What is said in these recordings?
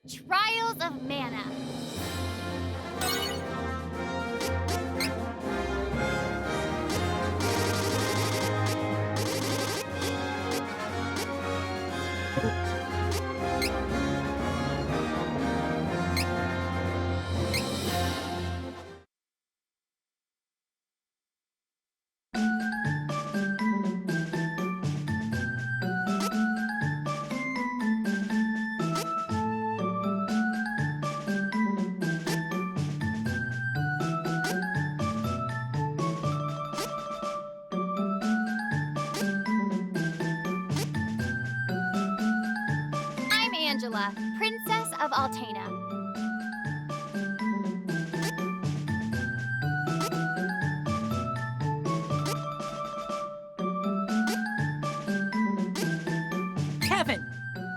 Trials of Mana. Angela, Princess of Altena. Kevin!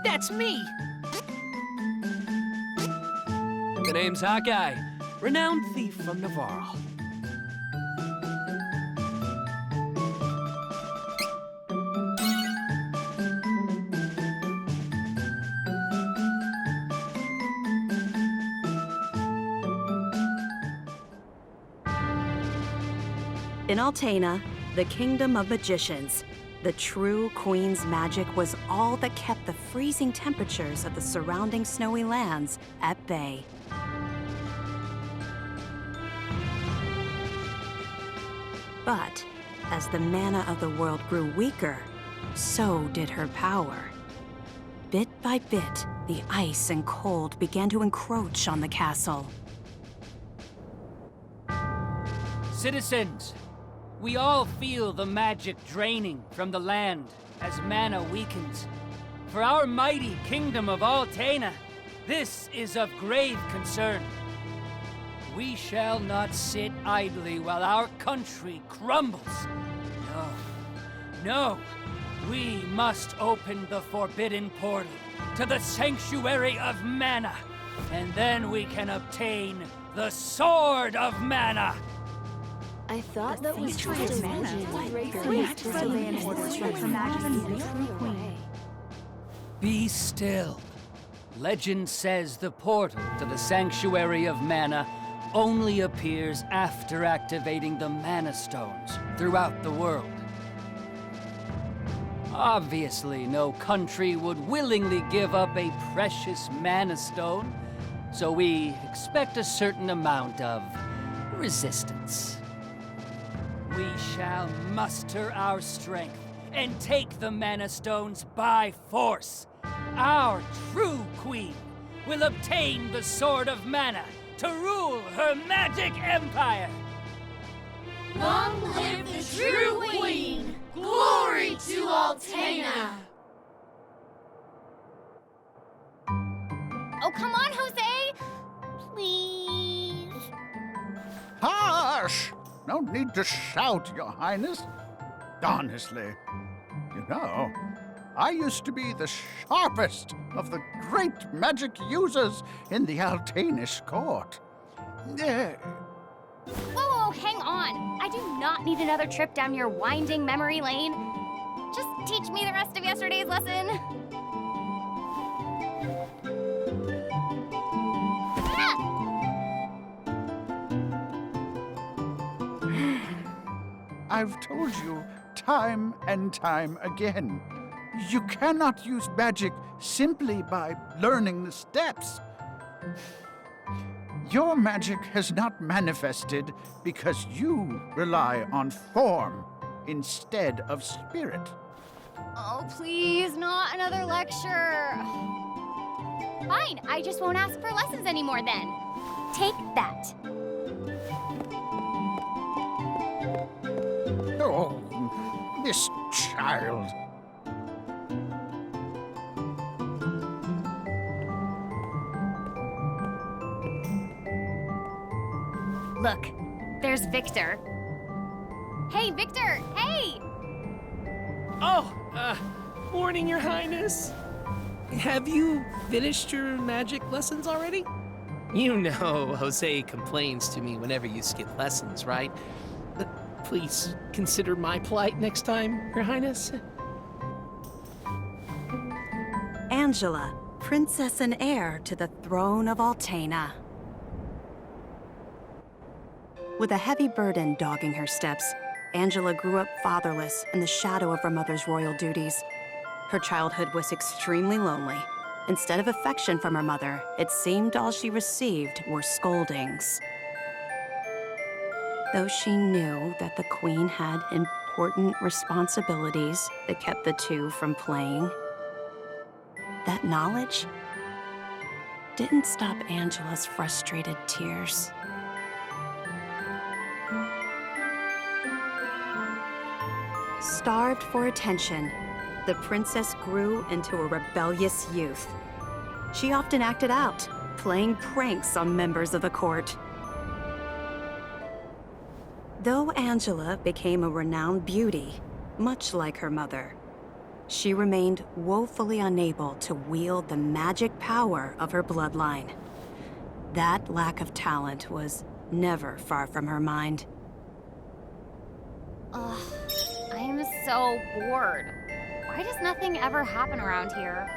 That's me! The name's Hawkeye, renowned thief from Navarre. In Altena, the kingdom of magicians, the true queen's magic was all that kept the freezing temperatures of the surrounding snowy lands at bay. But as the mana of the world grew weaker, so did her power. Bit by bit, the ice and cold began to encroach on the castle. Citizens, we all feel the magic draining from the land as mana weakens. For our mighty kingdom of Altena, this is of grave concern. We shall not sit idly while our country crumbles. No, we must open the forbidden portal to the Sanctuary of Mana, and then we can obtain the Sword of Mana. I thought that was trying to Be still. Legend says the portal to the Sanctuary of Mana only appears after activating the Mana Stones throughout the world. Obviously, no country would willingly give up a precious Mana Stone, so we expect a certain amount of resistance. We shall muster our strength and take the Mana Stones by force. Our true queen will obtain the Sword of Mana to rule her magic empire. Long live the true queen! Glory to Altena! Oh, come on, Jose! Please. Hush! No need to shout, Your Highness. Honestly, you know, I used to be the sharpest of the great magic users in the Altenish court. Whoa, hang on. I do not need another trip down your winding memory lane. Just teach me the rest of yesterday's lesson. I've told you time and time again, you cannot use magic simply by learning the steps. Your magic has not manifested because you rely on form instead of spirit. Oh, please, not another lecture. Fine, I just won't ask for lessons anymore then. Take that. Oh, this child. Look, there's Victor. Hey, Victor, hey! Oh, morning, Your Highness. Have you finished your magic lessons already? You know Jose complains to me whenever you skip lessons, right? Please consider my plight next time, Your Highness. Angela, princess and heir to the throne of Altena. With a heavy burden dogging her steps, Angela grew up fatherless in the shadow of her mother's royal duties. Her childhood was extremely lonely. Instead of affection from her mother, it seemed all she received were scoldings. Though she knew that the queen had important responsibilities that kept the two from playing, that knowledge didn't stop Angela's frustrated tears. Starved for attention, the princess grew into a rebellious youth. She often acted out, playing pranks on members of the court. Though Angela became a renowned beauty, much like her mother, she remained woefully unable to wield the magic power of her bloodline. That lack of talent was never far from her mind. Ugh, I am so bored. Why does nothing ever happen around here?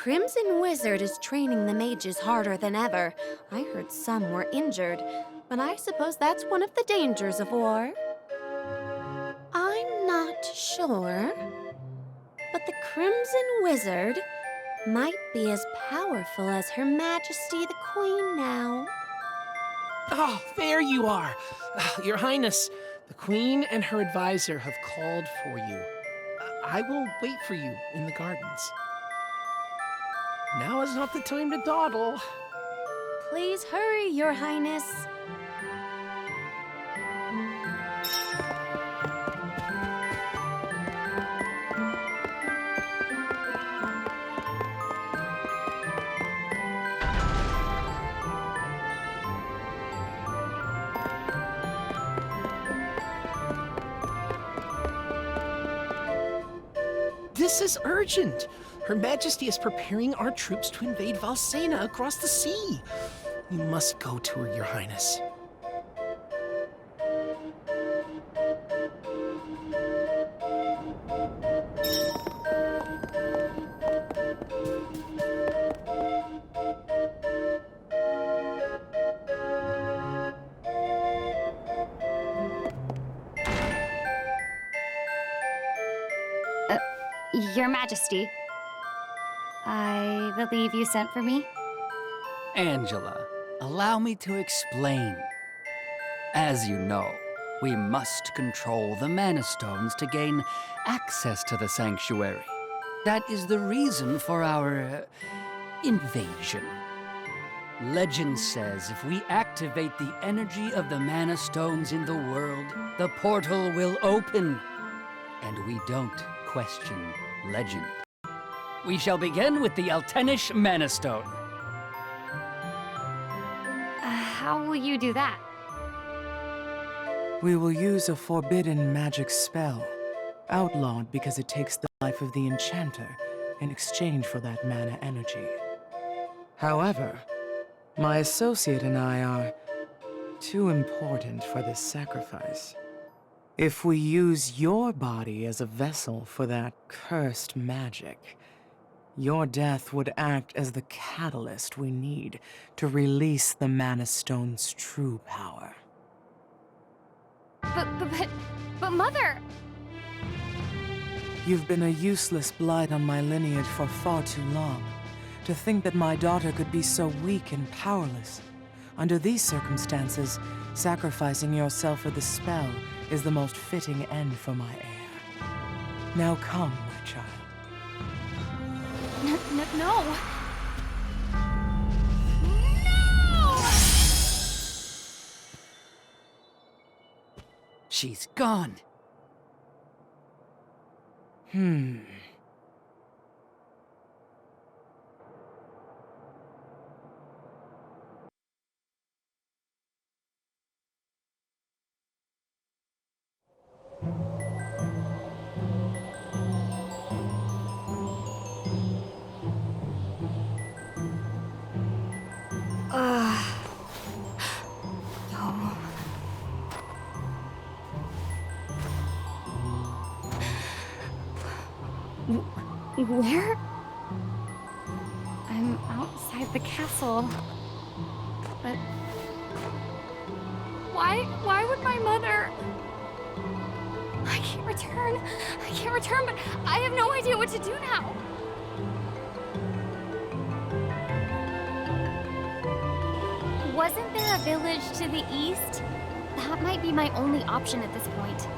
Crimson Wizard is training the mages harder than ever. I heard some were injured, but I suppose that's one of the dangers of war. I'm not sure, but the Crimson Wizard might be as powerful as Her Majesty the Queen now. Oh, there you are. Your Highness, the Queen and her advisor have called for you. I will wait for you in the gardens. now is not the time to dawdle. Please hurry, Your Highness. This is urgent. Her Majesty is preparing our troops to invade Valsena across the sea. We must go to her, Your Highness. Your Majesty, I believe you sent for me? Angela, allow me to explain. As you know, we must control the Mana Stones to gain access to the sanctuary. That is the reason for our invasion. Legend says if we activate the energy of the Mana Stones in the world, the portal will open. And we don't question legend. We shall begin with the Altenish Mana Stone. How will you do that? We will use a forbidden magic spell, outlawed because it takes the life of the enchanter in exchange for that mana energy. However, my associate and I are too important for this sacrifice. If we use your body as a vessel for that cursed magic, your death would act as the catalyst we need to release the Mana Stone's true power. But Mother! You've been a useless blight on my lineage for far too long. To think that my daughter could be so weak and powerless. Under these circumstances, sacrificing yourself for the spell is the most fitting end for my heir. Now come, my child. No! No! She's gone. Where? I'm outside the castle. But why would my mother? I can't return, but I have no idea what to do now. Wasn't there a village to the east? That might be my only option at this point.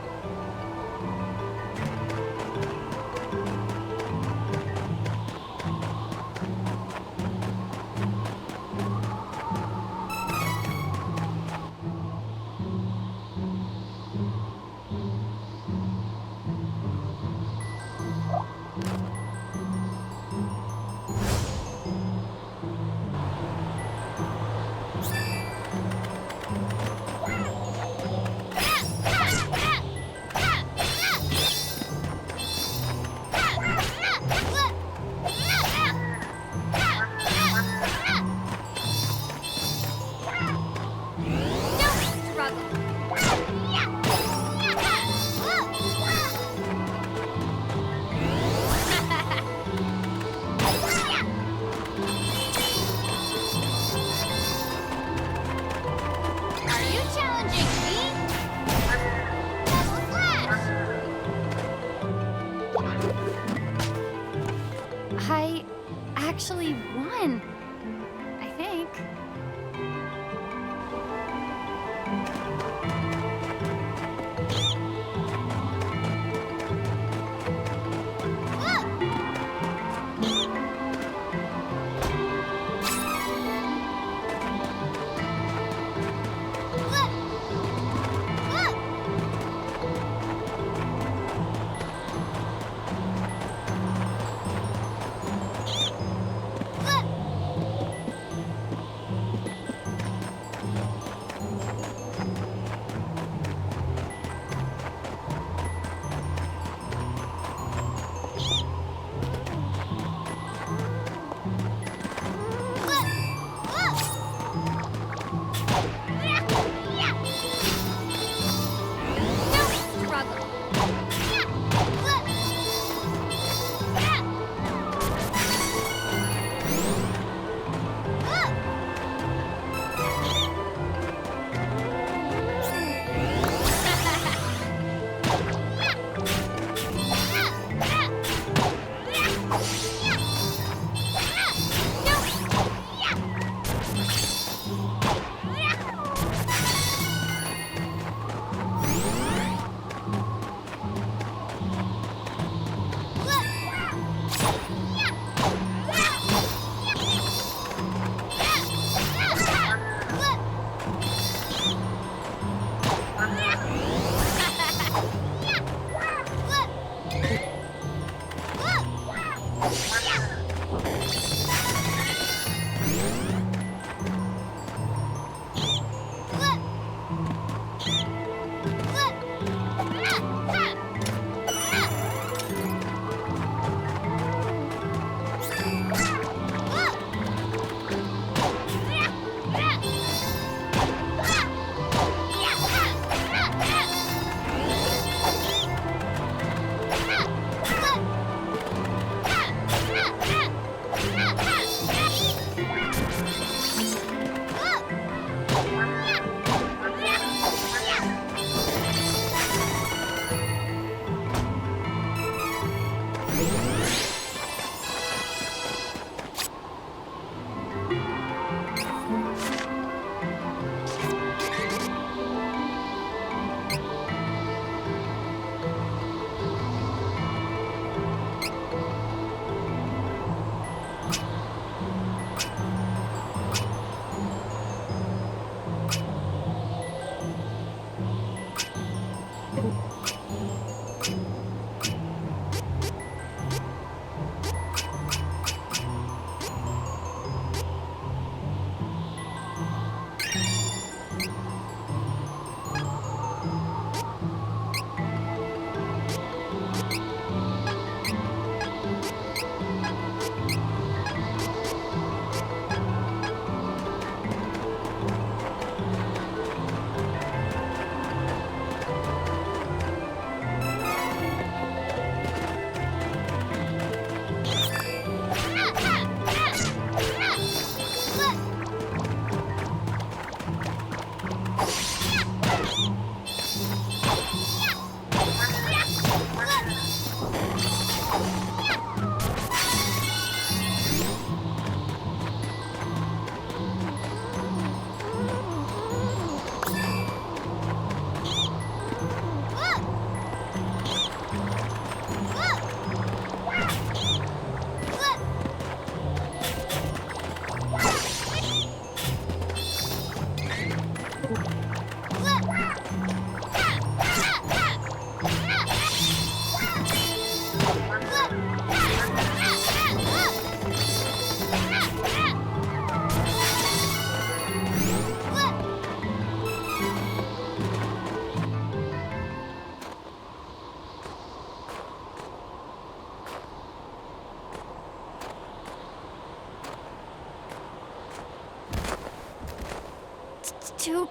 Too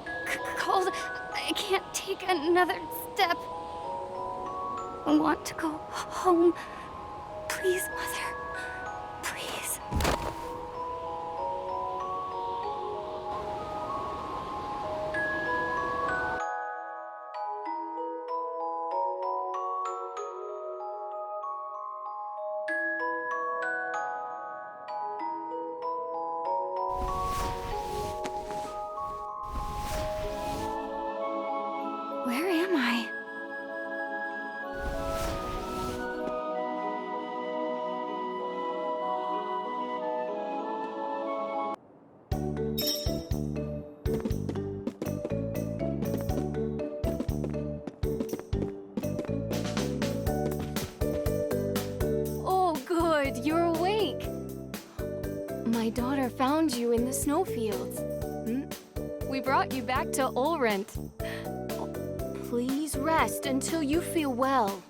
cold. I can't take another step. I want to go home. Please, Mother. Please. Where am I? Oh, good, you're awake. My daughter found you in the snowfields. We brought you back to Ulrent. Please rest until you feel well.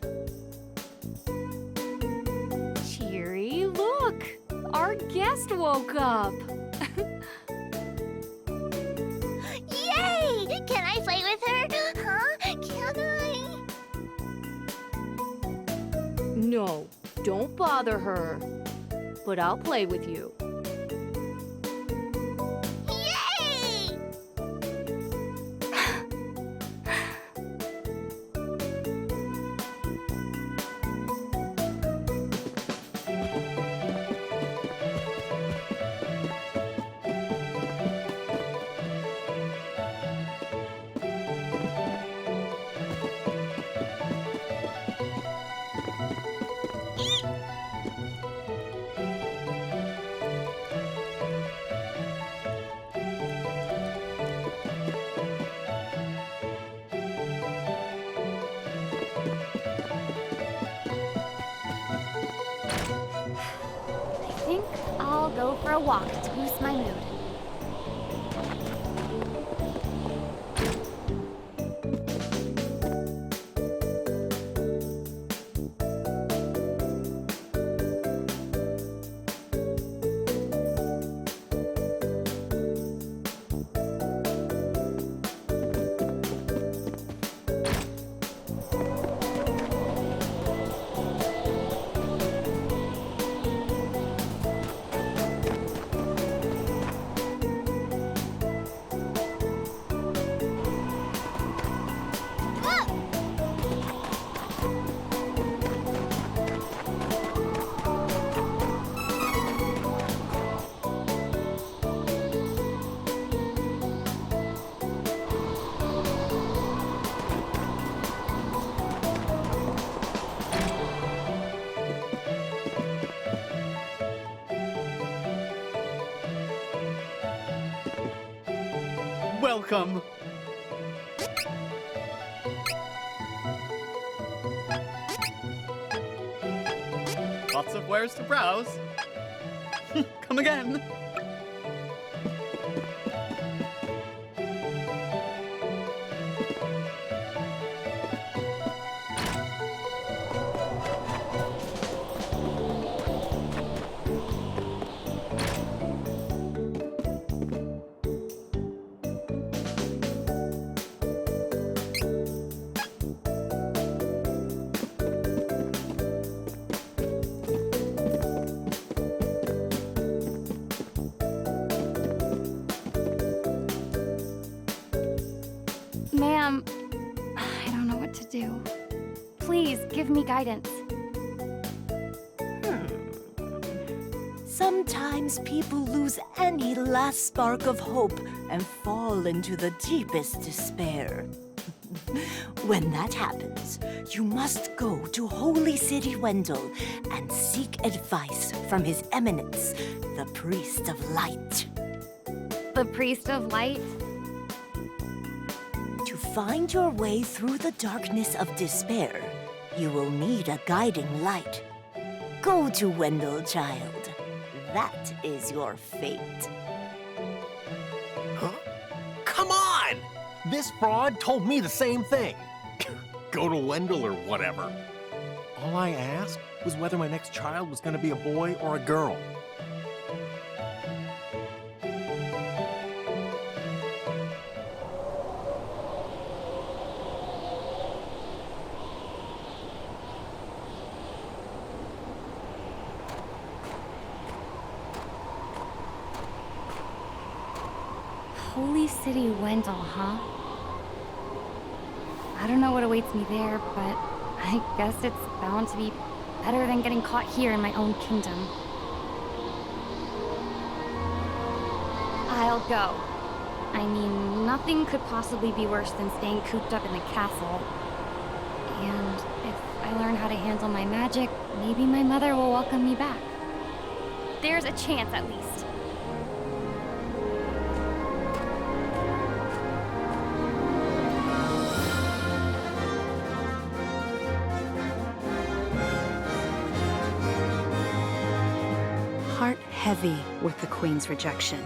Cheery, look! Our guest woke up! Yay! Can I play with her? Huh? Can I? No, don't bother her. But I'll play with you. Yay! I think I'll go for a walk to boost my mood. Welcome. Lots of wares to browse. Come again. Ma'am, I don't know what to do. Please, give me guidance. Sometimes people lose any last spark of hope and fall into the deepest despair. When that happens, you must go to Holy City Wendell and seek advice from His Eminence, the Priest of Light. The Priest of Light? To find your way through the darkness of despair, you will need a guiding light. Go to Wendell, child. That is your fate. Huh? Come on! This fraud told me the same thing. Go to Wendell or whatever. All I asked was whether my next child was gonna be a boy or a girl. Holy City Wendell, huh? I don't know what awaits me there, but I guess it's bound to be better than getting caught here in my own kingdom. I'll go. I mean, nothing could possibly be worse than staying cooped up in the castle. And if I learn how to handle my magic, maybe my mother will welcome me back. There's a chance, at least. Heart heavy with the Queen's rejection,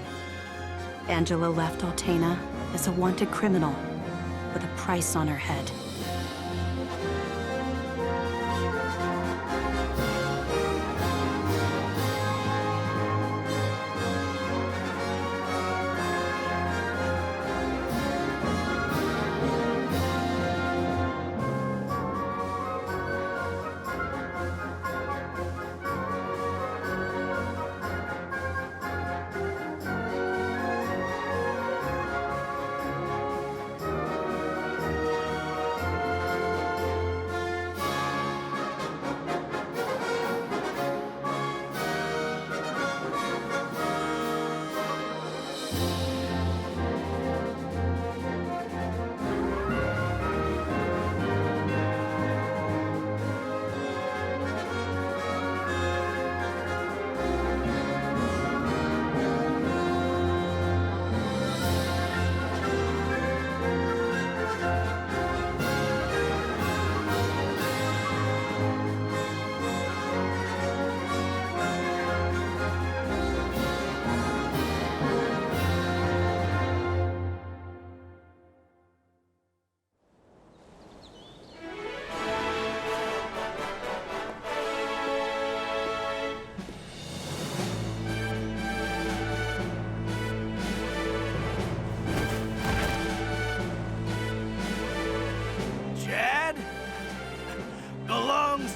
Angela left Altena as a wanted criminal with a price on her head.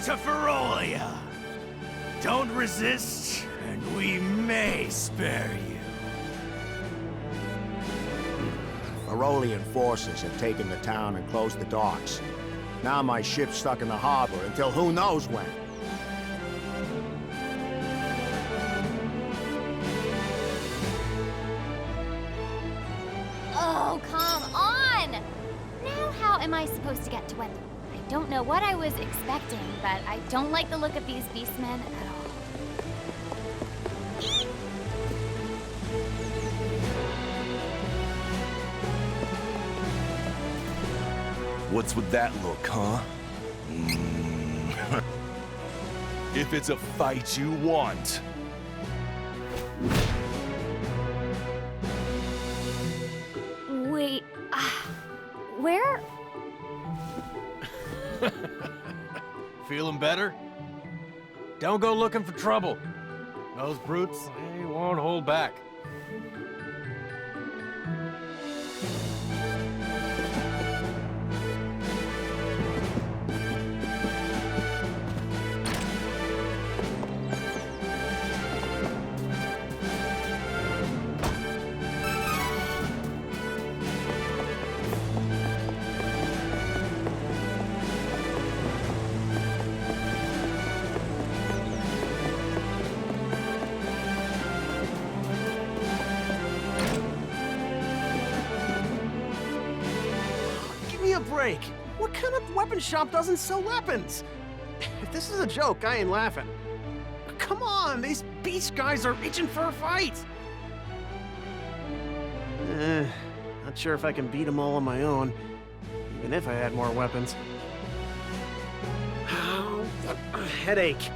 To Ferolia. Don't resist, and we may spare you. Ferolian forces have taken the town and closed the docks. Now my ship's stuck in the harbor until who knows when. Oh, come on! Now how am I supposed to get to Wendell? I don't know what I was expecting, but I don't like the look of these beastmen at all. What's with that look, huh? If it's a fight you want. Wait, where? Feeling better? Don't go looking for trouble. Those brutes, they won't hold back. Break. What kind of weapon shop doesn't sell weapons? If this is a joke, I ain't laughing. Come on, these beast guys are itching for a fight. Not sure if I can beat them all on my own. Even if I had more weapons. A headache.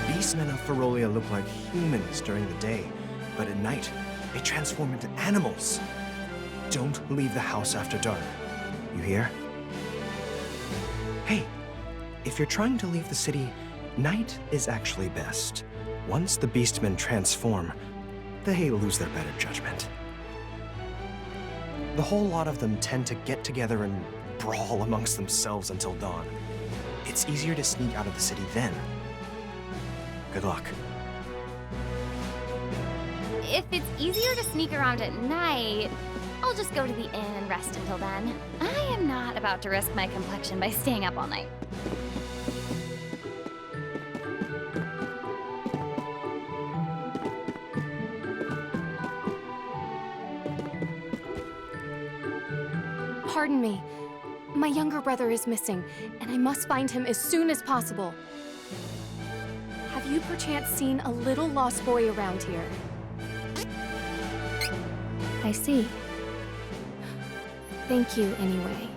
Beastmen of Ferolia look like humans during the day, but at night, they transform into animals. Don't leave the house after dark. You hear? Hey, if you're trying to leave the city, night is actually best. Once the Beastmen transform, they lose their better judgment. The whole lot of them tend to get together and brawl amongst themselves until dawn. It's easier to sneak out of the city then. Good luck. If it's easier to sneak around at night, I'll just go to the inn and rest until then. I am not about to risk my complexion by staying up all night. Pardon me. My younger brother is missing, and I must find him as soon as possible. Have you perchance seen a little lost boy around here? I see. Thank you anyway.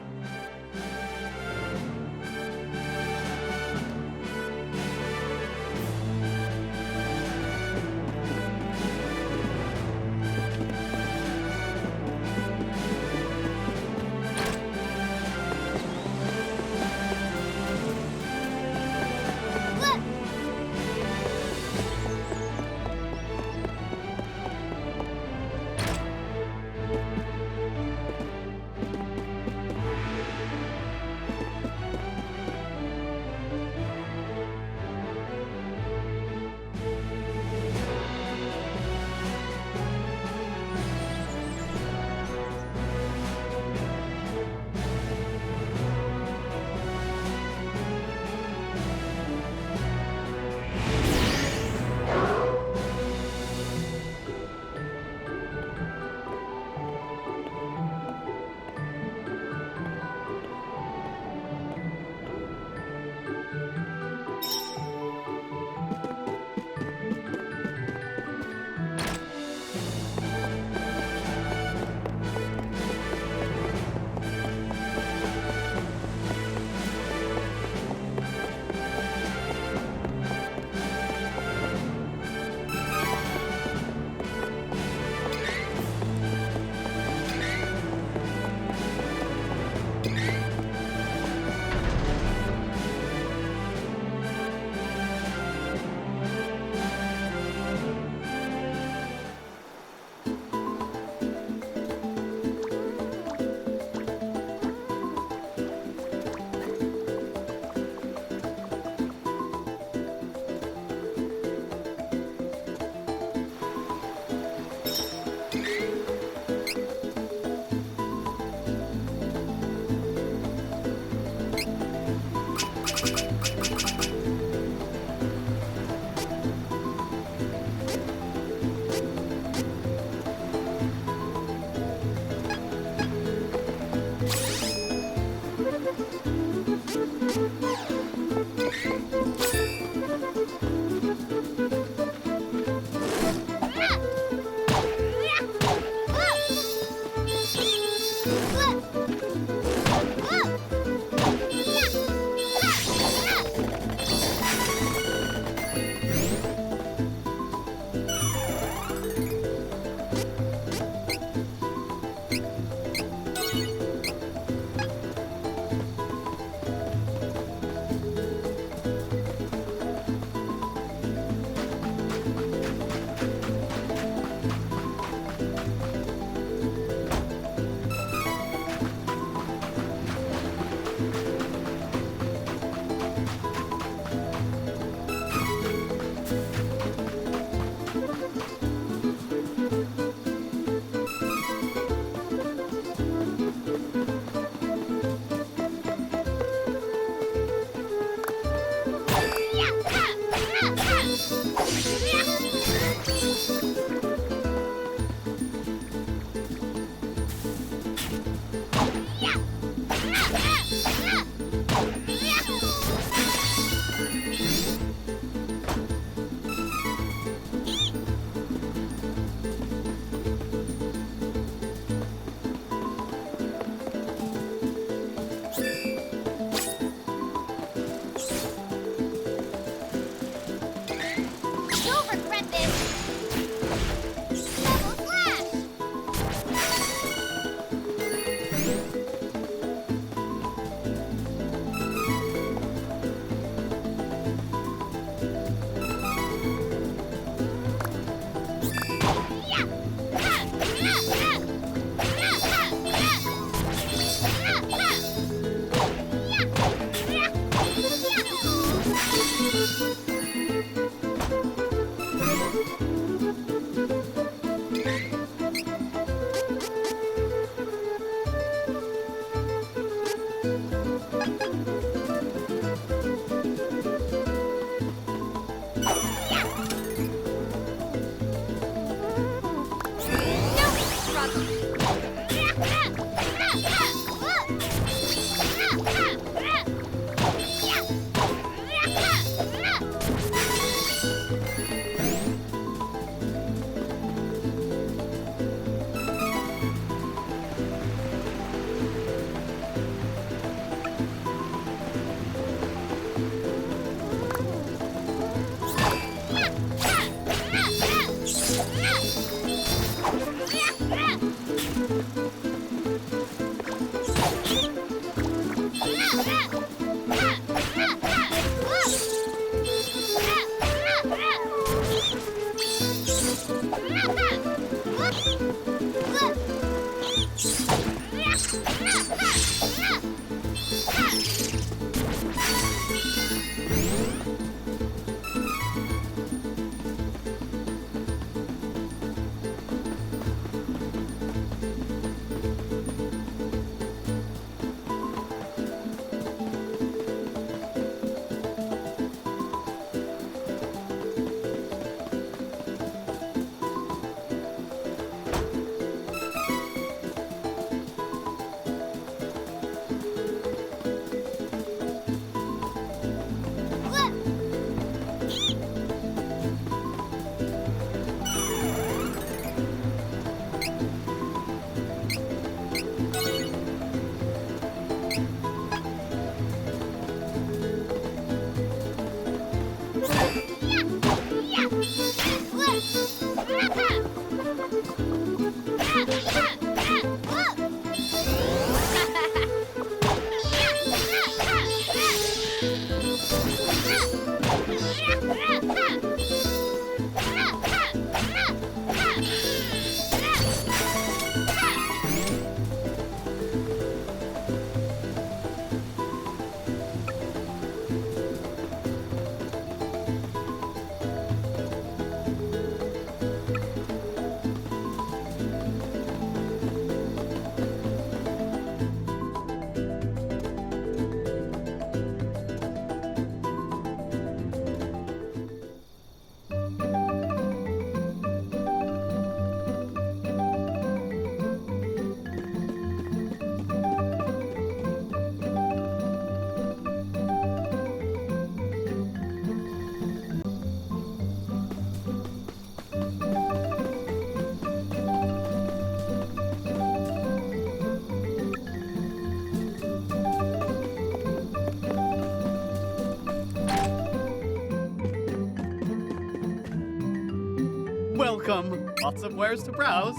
Welcome. Lots of wares to browse.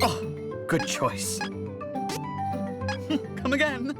Oh, good choice. Come again.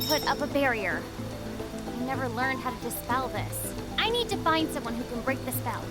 Put up a barrier. I never learned how to dispel this. I need to find someone who can break the spell.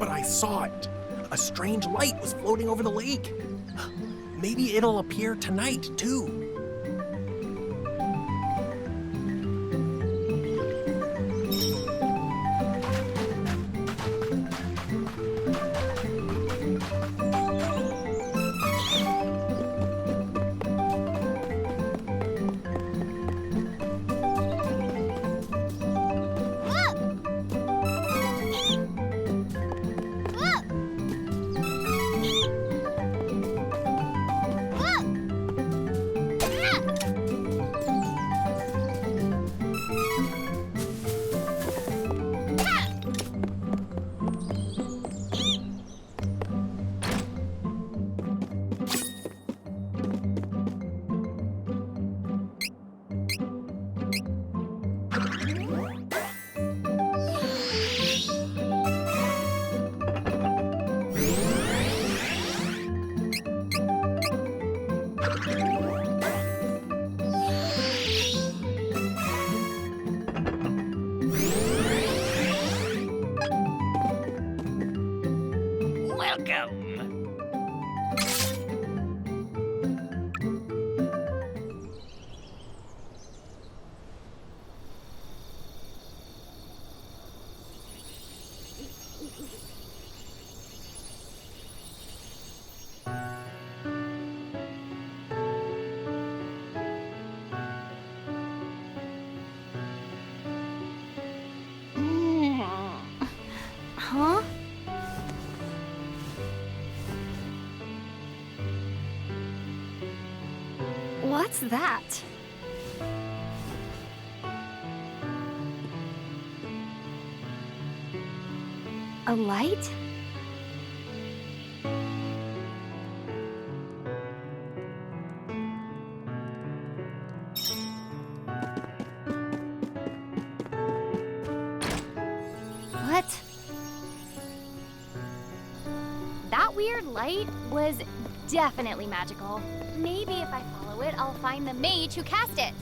but I saw it. A strange light was floating over the lake. Maybe it'll appear tonight, too. Huh? What's that? A light? What? That weird light was definitely magical. Maybe if I follow it, I'll find the mage who cast it.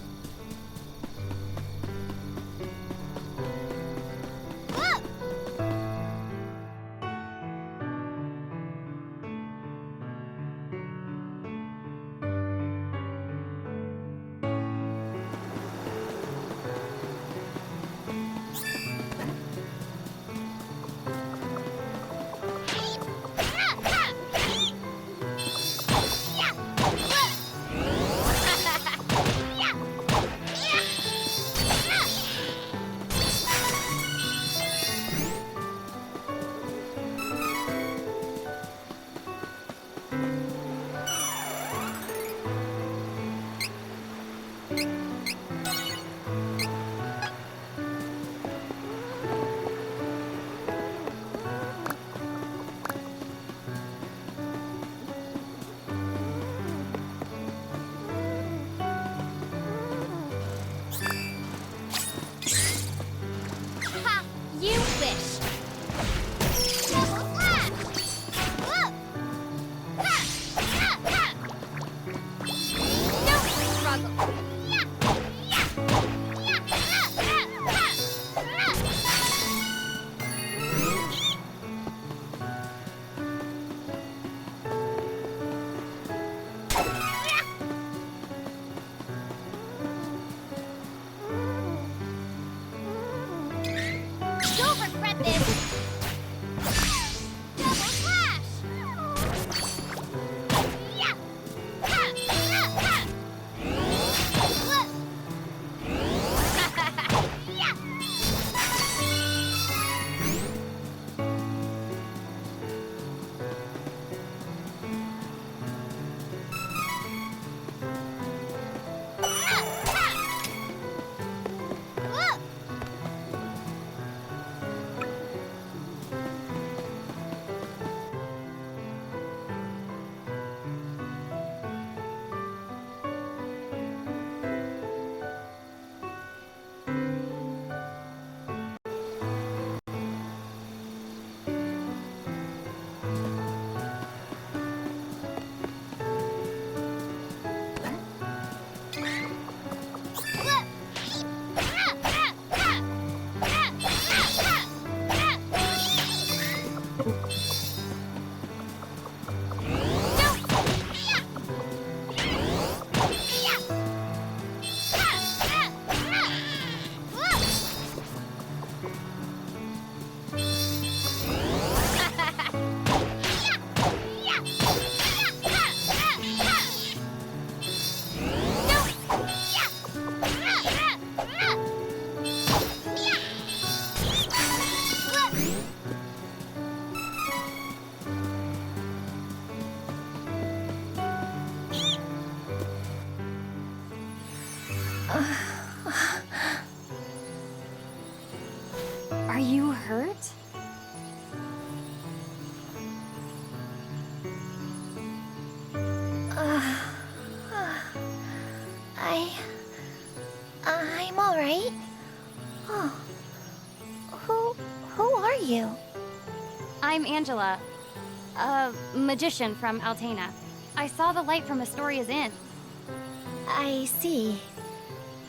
Are you hurt? I'm all right. Oh. Who are you? I'm Angela, a magician from Altena. I saw the light from Astoria's Inn. I see.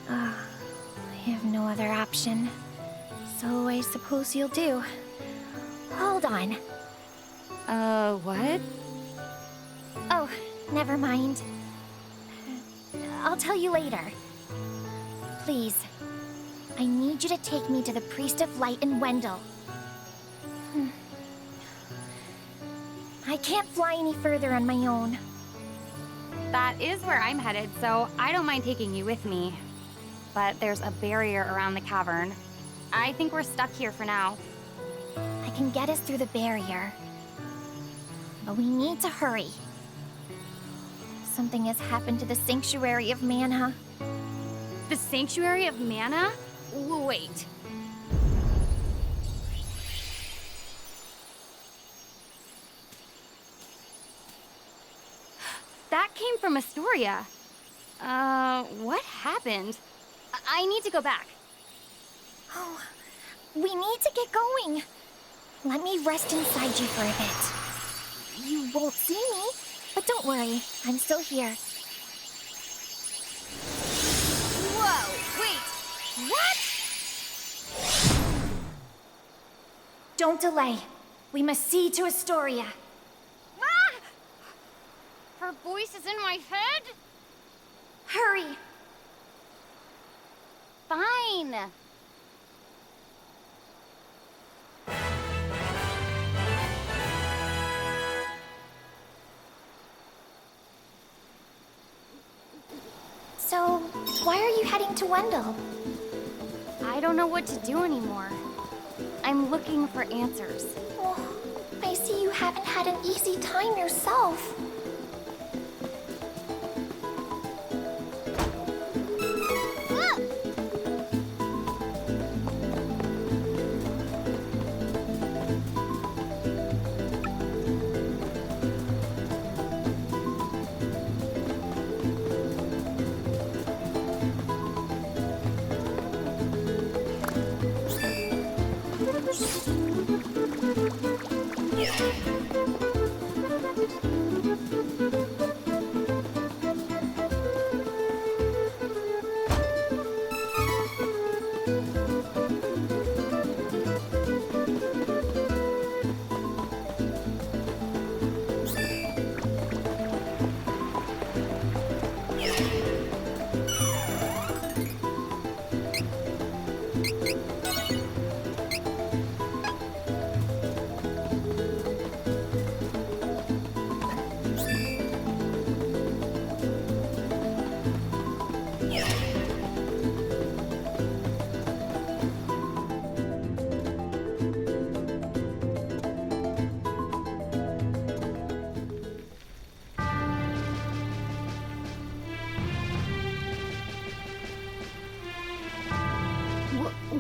I have no other option. So I suppose you'll do. Hold on. What? Oh, never mind. I'll tell you later. Please, I need you to take me to the Priest of Light in Wendell. I can't fly any further on my own. That is where I'm headed, so I don't mind taking you with me. But there's a barrier around the cavern. I think we're stuck here for now. I can get us through the barrier. But we need to hurry. Something has happened to the Sanctuary of Mana. The Sanctuary of Mana? Wait. That came from Astoria. What happened? I need to go back. Oh, we need to get going. Let me rest inside you for a bit. You won't see me, but don't worry, I'm still here. Whoa, wait, what? Don't delay. We must see to Astoria. Ah! Her voice is in my head? Hurry! Fine. So, why are you heading to Wendell? I don't know what to do anymore. I'm looking for answers. Oh, I see you haven't had an easy time yourself.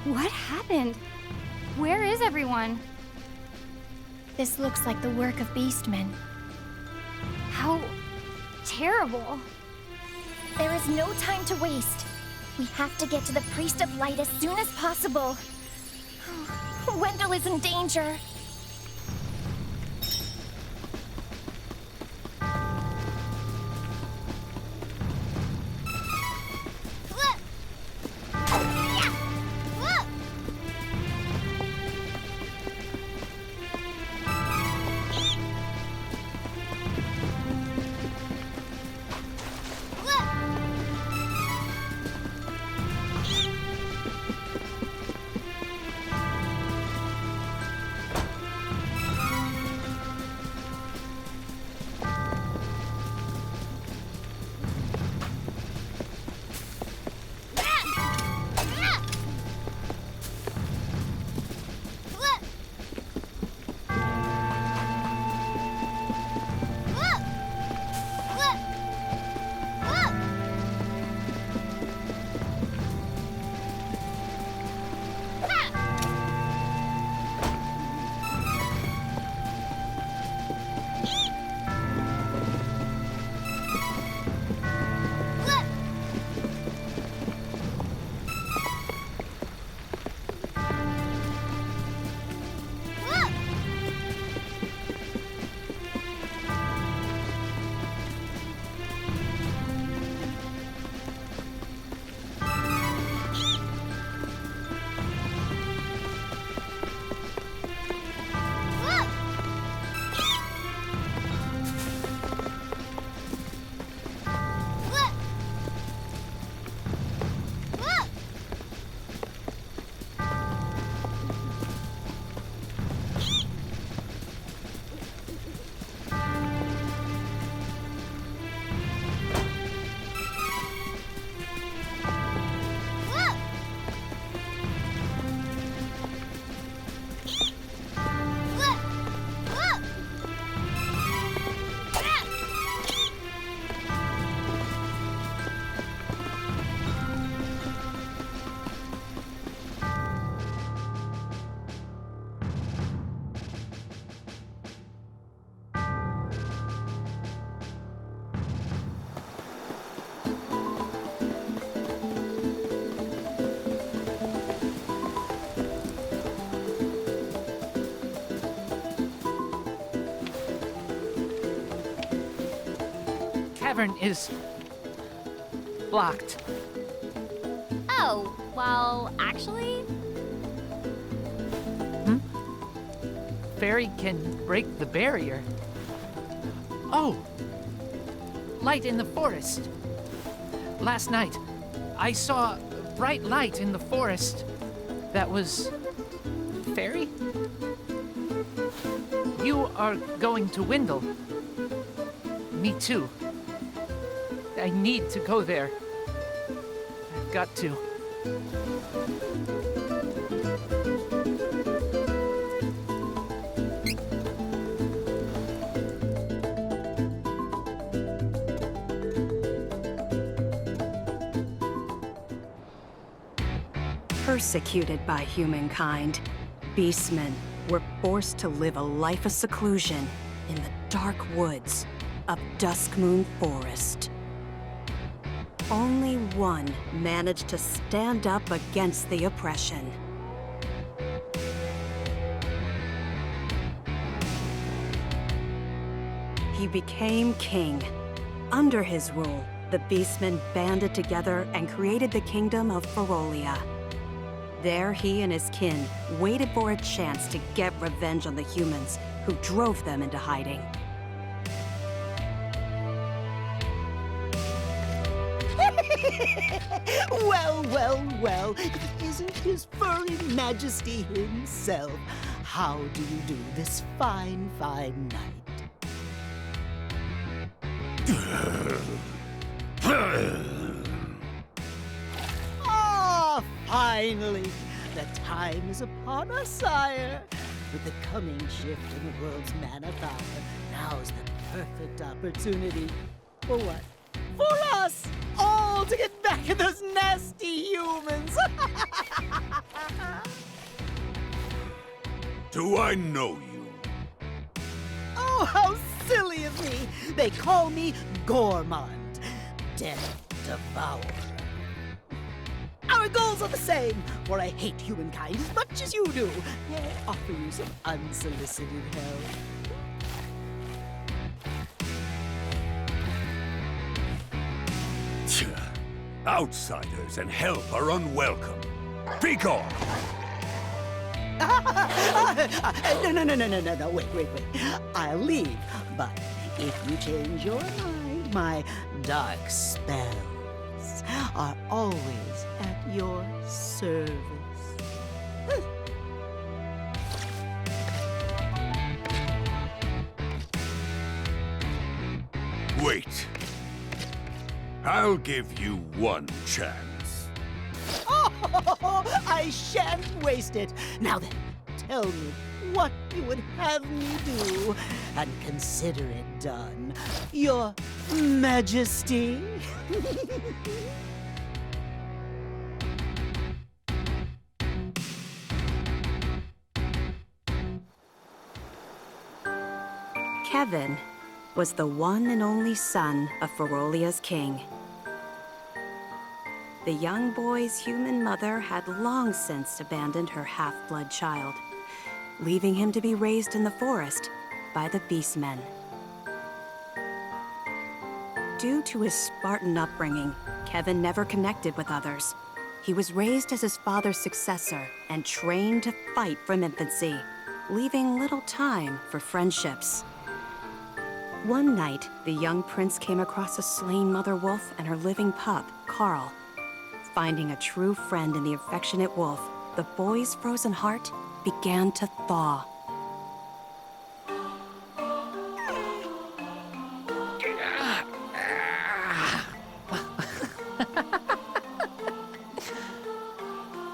What happened? Where is everyone? This looks like the work of beastmen. How terrible. There is no time to waste. We have to get to the Priest of Light as soon as possible. Wendell is in danger. cavern is blocked. Oh, well, actually, Fairy can break the barrier. Oh! Light in the forest. Last night, I saw a bright light in the forest that was... Fairy? You are going to Windle. Me too. I need to go there. I've got to. Persecuted by humankind, beastmen were forced to live a life of seclusion in the dark woods of Duskmoon Forest. Only one managed to stand up against the oppression. He became king. Under his rule, the beastmen banded together and created the kingdom of Ferolia. There, he and his kin waited for a chance to get revenge on the humans who drove them into hiding. Well, well, well, if it isn't His Furry Majesty himself. How do you do this fine, fine night? Ah, finally! The time is upon us, sire. With the coming shift in the world's mana power, now's the perfect opportunity. For what? For us! All to get back at those nasty humans! Do I know you? Oh, how silly of me! They call me Gourmand, Death Devourer. Our goals are the same, for I hate humankind as much as you do. May I offer you some unsolicited help? Outsiders and help are unwelcome. Be gone! No, wait. I'll leave, but if you change your mind, my dark spells are always at your service. Wait. I'll give you one chance. Oh, I shan't waste it. Now then, tell me what you would have me do, and consider it done, Your Majesty. Kevin was the one and only son of Ferolia's king. The young boy's human mother had long since abandoned her half-blood child, leaving him to be raised in the forest by the beastmen. Due to his Spartan upbringing, Kevin never connected with others. He was raised as his father's successor and trained to fight from infancy, leaving little time for friendships. One night, the young prince came across a slain mother wolf and her living pup, Carl. Finding a true friend in the affectionate wolf, the boy's frozen heart began to thaw.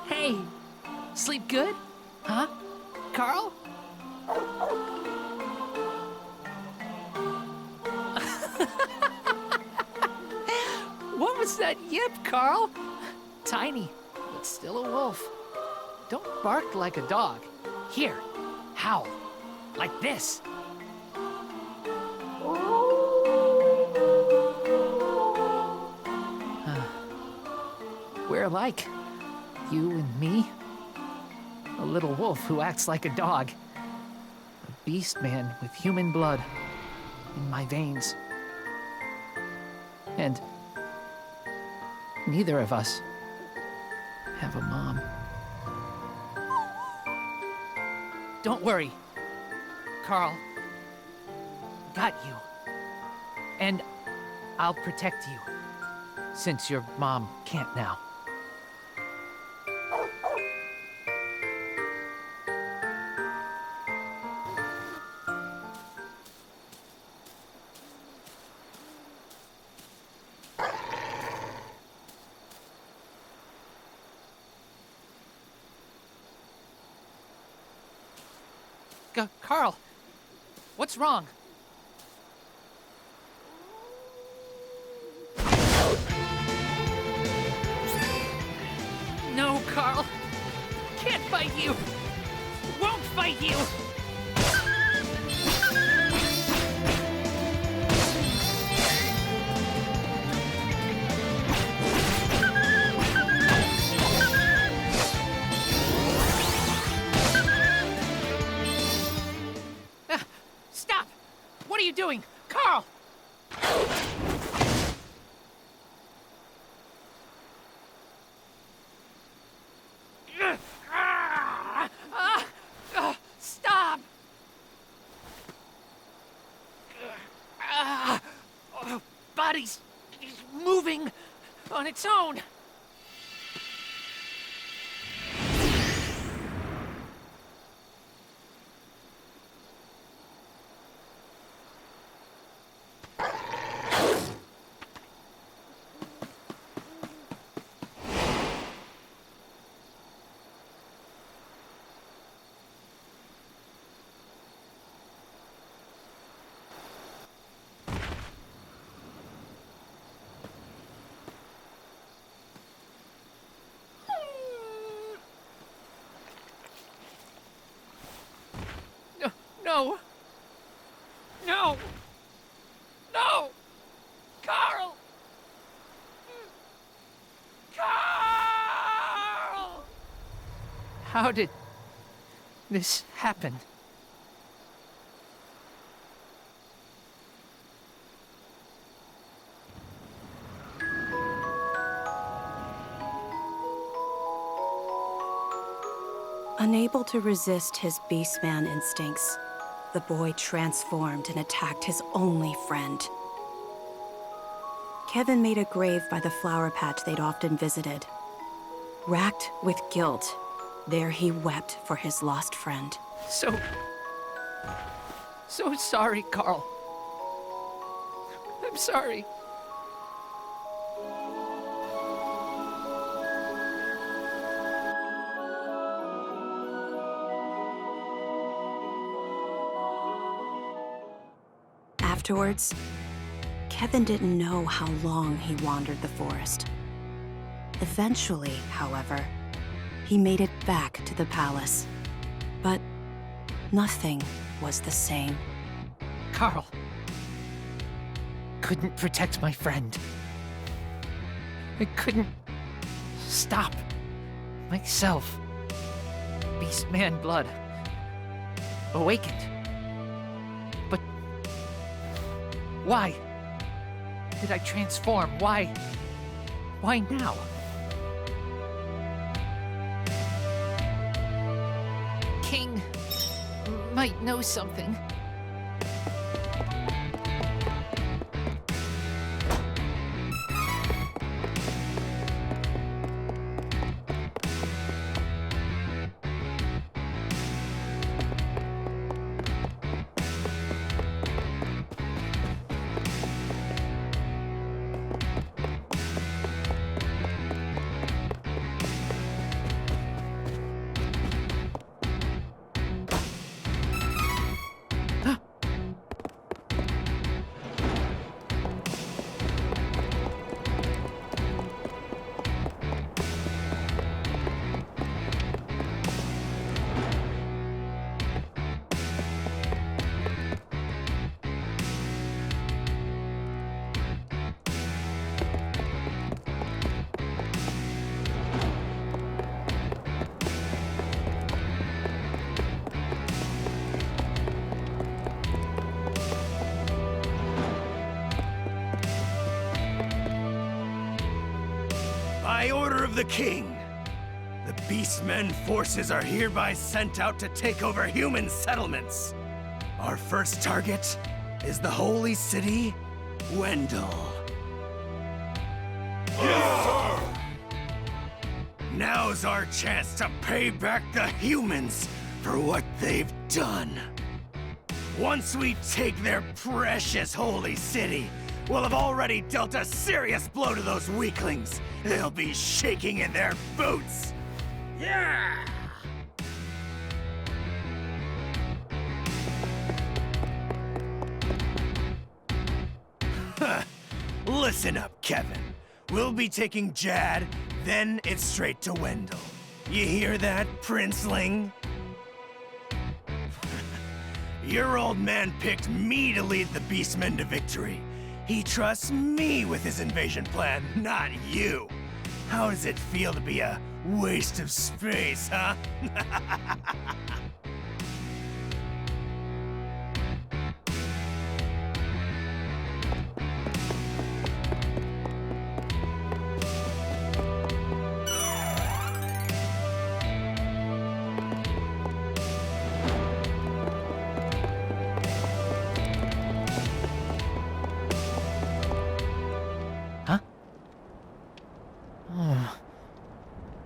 Hey, sleep good? Huh? Carl? What was that yip, Carl? Tiny, but still a wolf. Don't bark like a dog. Here, howl. Like this. We're alike. You and me. A little wolf who acts like a dog. A beast man with human blood in my veins. And neither of us have a mom. Don't worry, Carl. Got you. And I'll protect you, since your mom can't now. Carl, what's wrong? No, Carl. Can't fight you. Won't fight you. Stop! What are you doing? Carl! Stop! Body's moving on its own. No! No! No! Carl! Carl! How did this happen? Unable to resist his beastman instincts, the boy transformed and attacked his only friend. Kevin made a grave by the flower patch they'd often visited. Racked with guilt, there he wept for his lost friend. So sorry, Carl. I'm sorry. Afterwards, Kevin didn't know how long he wandered the forest. Eventually, however, he made it back to the palace. But nothing was the same. Carl couldn't protect my friend. I couldn't stop myself. Beastman blood awakened. But why did I transform? Why now? King might know something. By order of the king, the Beastmen forces are hereby sent out to take over human settlements. Our first target is the holy city, Wendell. Now's our chance to pay back the humans for what they've done. Once we take their precious holy city, we'll have already dealt a serious blow to those weaklings. They'll be shaking in their boots. Yeah! Listen up, Kevin. We'll be taking Jad, then it's straight to Wendell. You hear that, Princeling? Your old man picked me to lead the Beastmen to victory. He trusts me with his invasion plan, not you. How does it feel to be a waste of space, huh?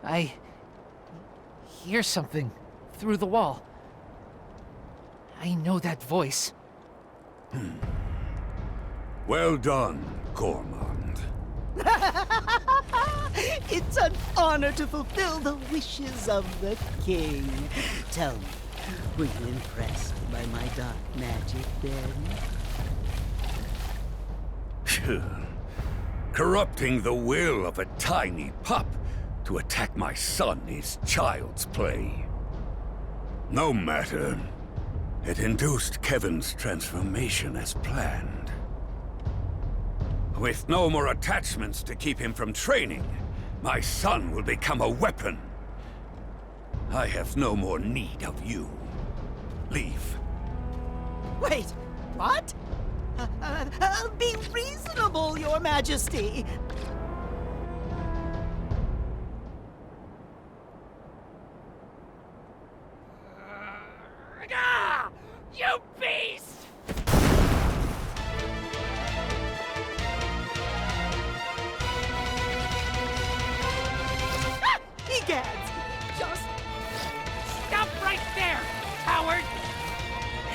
I hear something through the wall. I know that voice. Well done, Cormand. It's an honor to fulfill the wishes of the king. Tell me, were you impressed by my dark magic then? Corrupting the will of a tiny pup to attack my son is child's play. No matter. It induced Kevin's transformation as planned. With no more attachments to keep him from training, my son will become a weapon. I have no more need of you. Leave. Wait, what? Be reasonable, Your Majesty. You beast! Egads! Just stop right there, coward!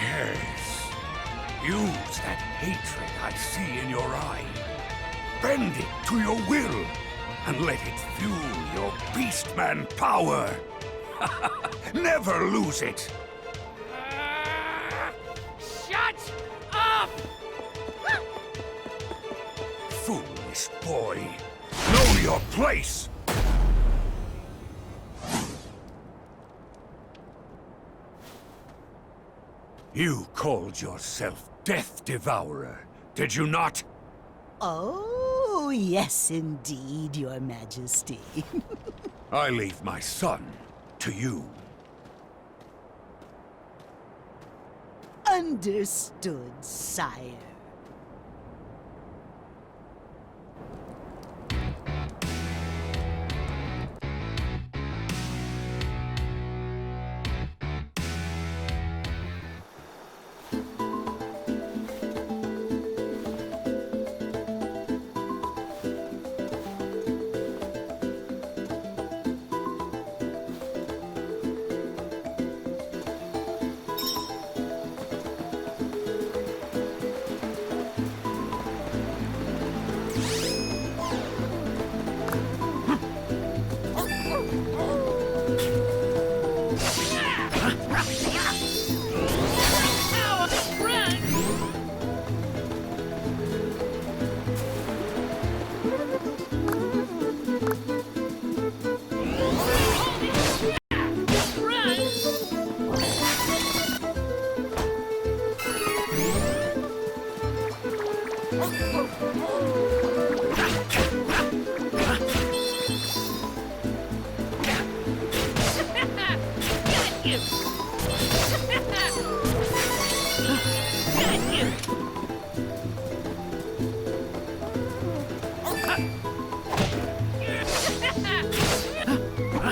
Yes. Use that hatred I see in your eye. Bend it to your will, and let it fuel your Beastman power. Never lose it. Shut up! Foolish boy. Know your place. You called yourself Death Devourer, did you not? Oh, yes, indeed, Your Majesty. I leave my son to you. Understood, sire.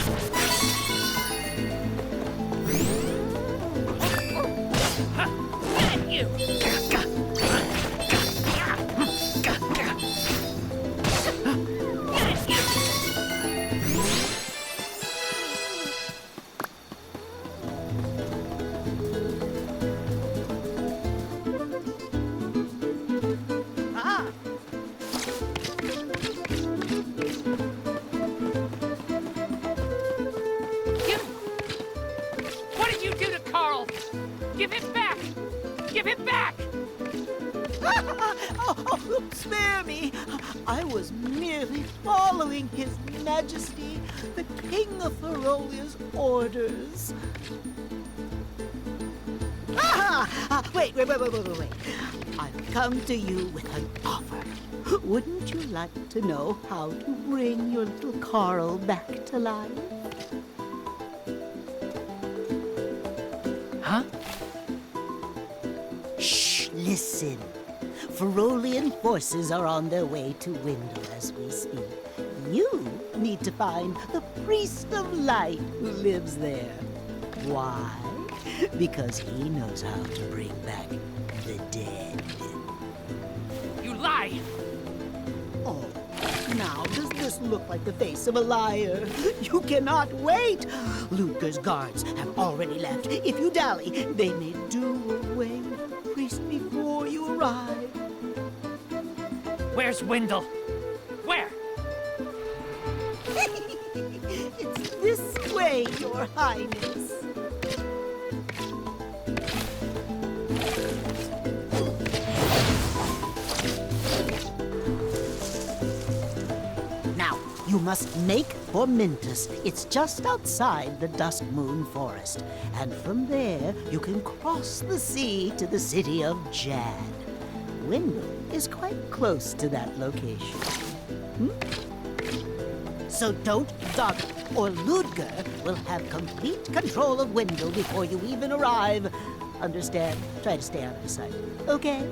Get you! What did you do to Carl? Give it back! Give it back! Oh, spare me! I was merely following His Majesty, the King of Ferolia's orders. Wait. I've come to you with an offer. Wouldn't you like to know how to bring your little Carl back to life? Huh? Shh, listen. Ferolian forces are on their way to Windle as we speak. You need to find the Priest of Light who lives there. Why? Because he knows how to bring back the dead. You lie! Oh, now does this look like the face of a liar? You cannot wait! Ludger's guards have already left. If you dally, they may do away with the priest before you arrive. Where's Windle? Where? It's this way, Your Highness. Now, you must make for Mintus. It's just outside the Dusk Moon Forest. And from there, you can cross the sea to the city of Jad. Windle is quite close to that location. So don't dawdle, or Ludger will have complete control of Windle before you even arrive. Understand? Try to stay out of sight, okay?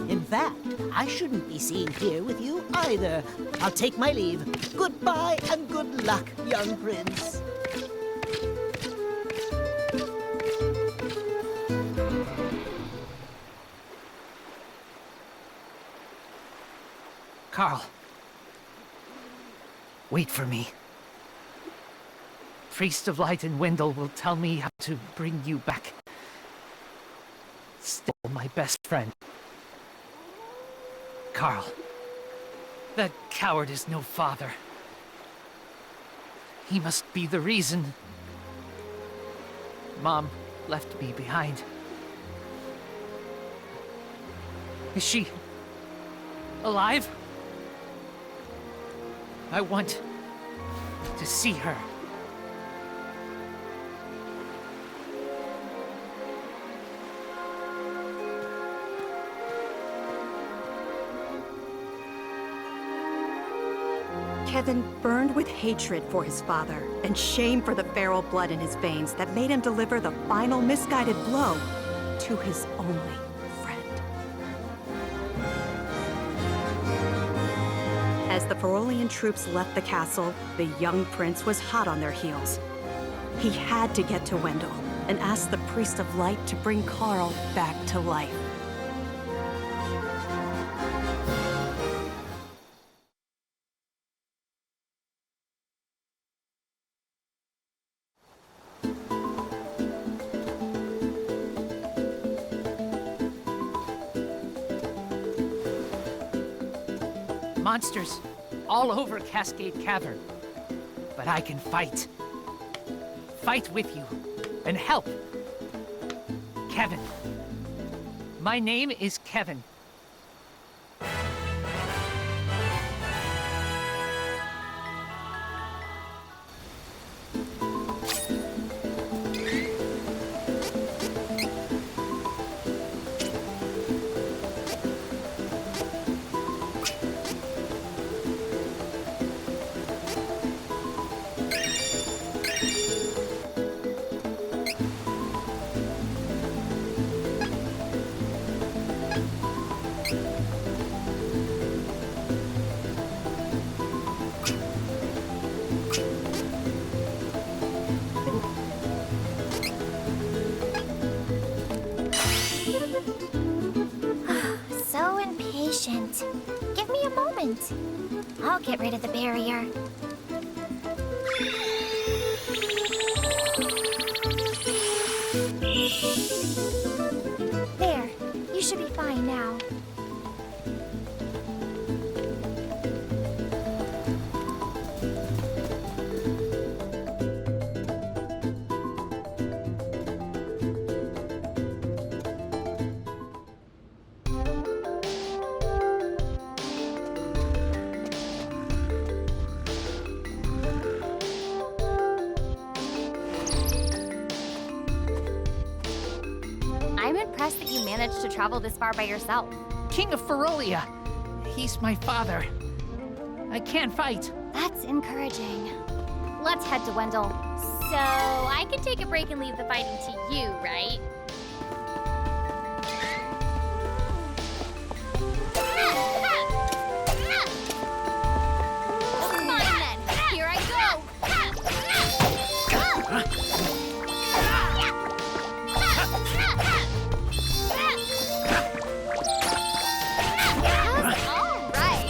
In fact, I shouldn't be seen here with you either. I'll take my leave. Goodbye and good luck, young prince. Carl. Wait for me. Priest of Light in Windle will tell me how to bring you back. Still my best friend. Carl. That coward is no father. He must be the reason Mom left me behind. Is she alive? I want to see her. Kevin burned with hatred for his father and shame for the feral blood in his veins that made him deliver the final misguided blow to his only friend. As the Ferolian troops left the castle, the young prince was hot on their heels. He had to get to Wendell and ask the Priest of Light to bring Carl back to life. Monsters all over Cascade Cavern. But I can fight. Fight with you and help. Kevin. My name is Kevin. moment. I'll get rid of the barrier. There, you should be fine now. I'm impressed that you managed to travel this far by yourself. King of Ferolia. He's my father. I can't fight. That's encouraging. Let's head to Wendell. So, I can take a break and leave the fighting to you, right? Fine then, here I go! All right.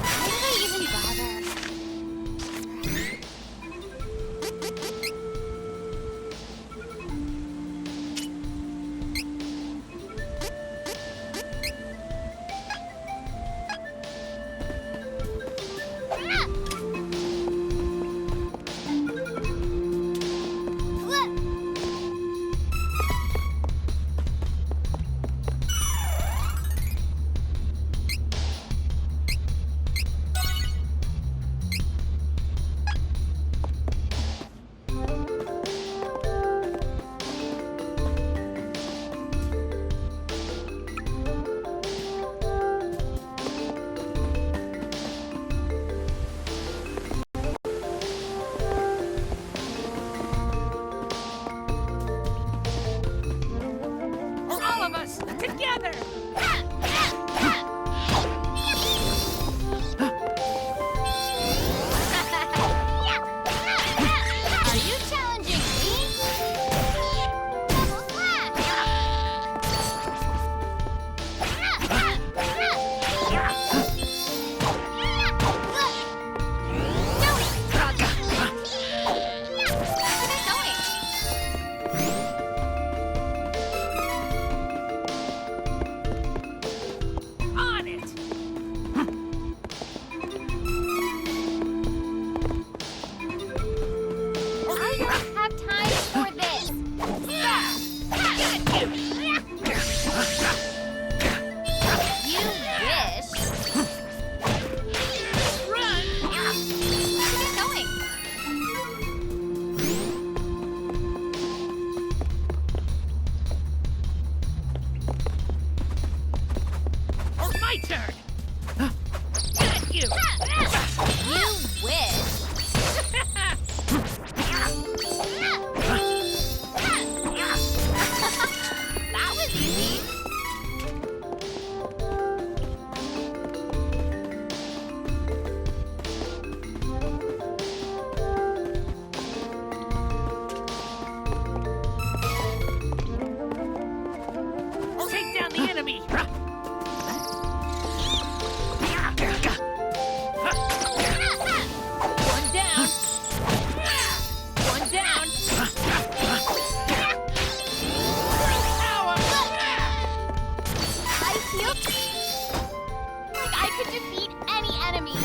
Why did I even bother? All of us together. Are you challenging me? Double On it. I don't have time for this. You wish. Run. Keep going. My turn. Got you. You wish. That was easy. Take down the enemy. One down. One down. Power. I feel like I could defeat any enemy.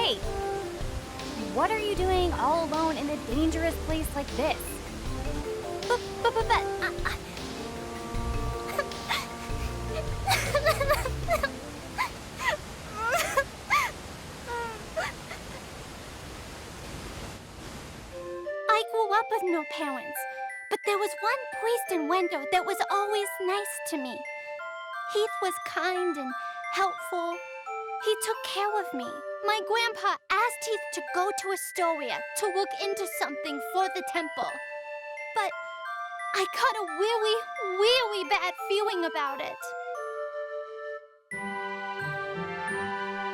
Hey! What are you doing all alone in a dangerous place like this? I grew up with no parents, but there was one priest in Wendell that was always nice to me. Heath was kind and helpful. He took care of me. My grandpa asked Heath to go to Astoria to look into something for the temple. But I got a really, really bad feeling about it.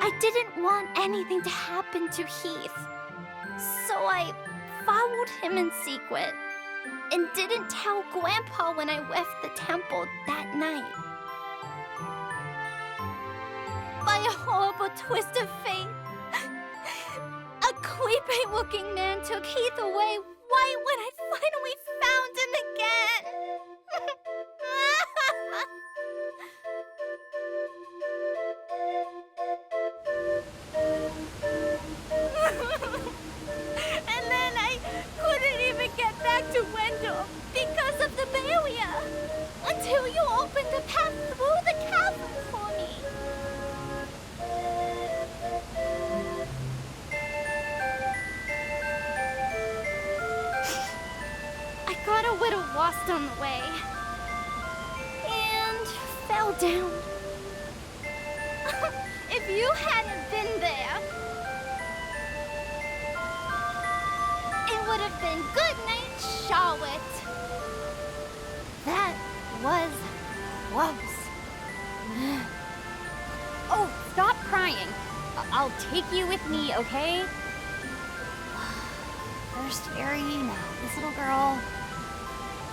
I didn't want anything to happen to Heath. So I followed him in secret and didn't tell Grandpa when I left the temple that night. By a horrible twist of fate, a creepy-looking man took Heath away right when I finally found him again. And then I couldn't even get back to Wendell because of the barrier until you opened a path through the cavern for me. I got a little lost on the way and fell down. If you hadn't been there, it would have been good night, Charlotte. That was close. Oh, stop crying. I'll take you with me, okay? First fairy, now this little girl.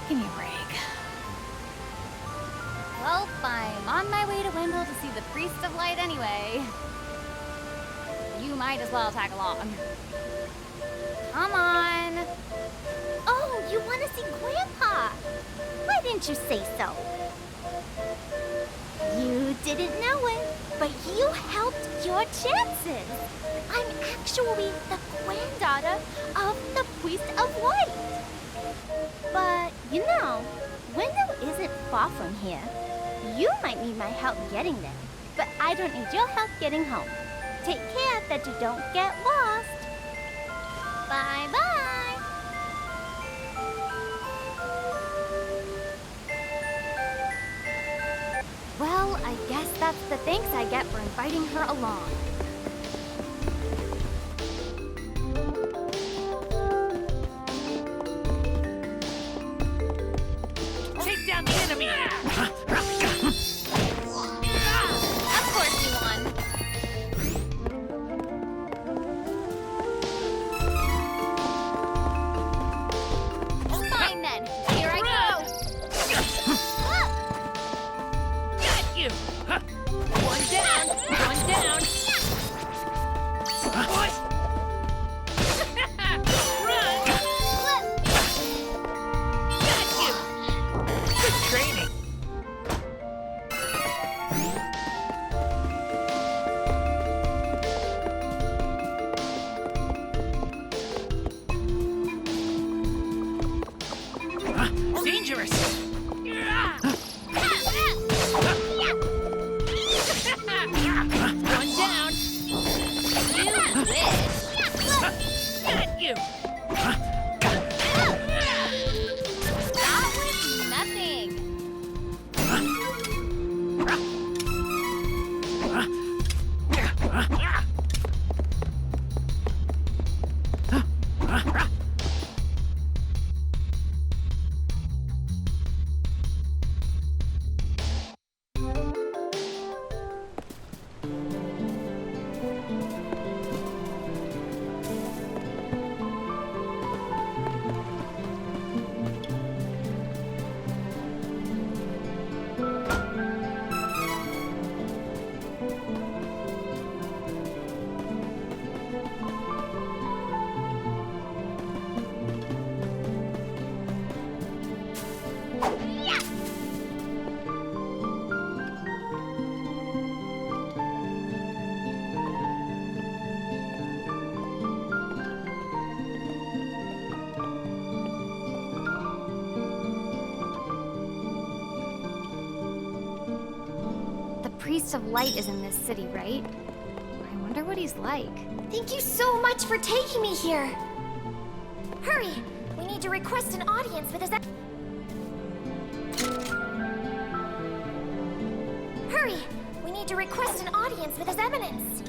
Give me a break. Well, I'm on my way to Wendell to see the Priest of Light anyway. You might as well tag along. Come on. Oh, you want to see Grandpa? Why didn't you say so? You didn't know it, but you helped your chances. I'm actually the granddaughter of the Priest of Light. But, you know, Wendell isn't far from here. You might need my help getting there, but I don't need your help getting home. Take care that you don't get lost. Bye-bye. Well, I guess that's the thanks I get for inviting her along. Take down the enemy! Of course you won. Fine then, here I go. Got you! One down! One down! Run! Got you! Good training! Dangerous! One down! You wish. Got you! That was nothing. Priest of Light is in this city, right? I wonder what he's like. Thank you so much for taking me here. Hurry! We need to request an audience with his... Hurry! We need to request an audience with His Eminence.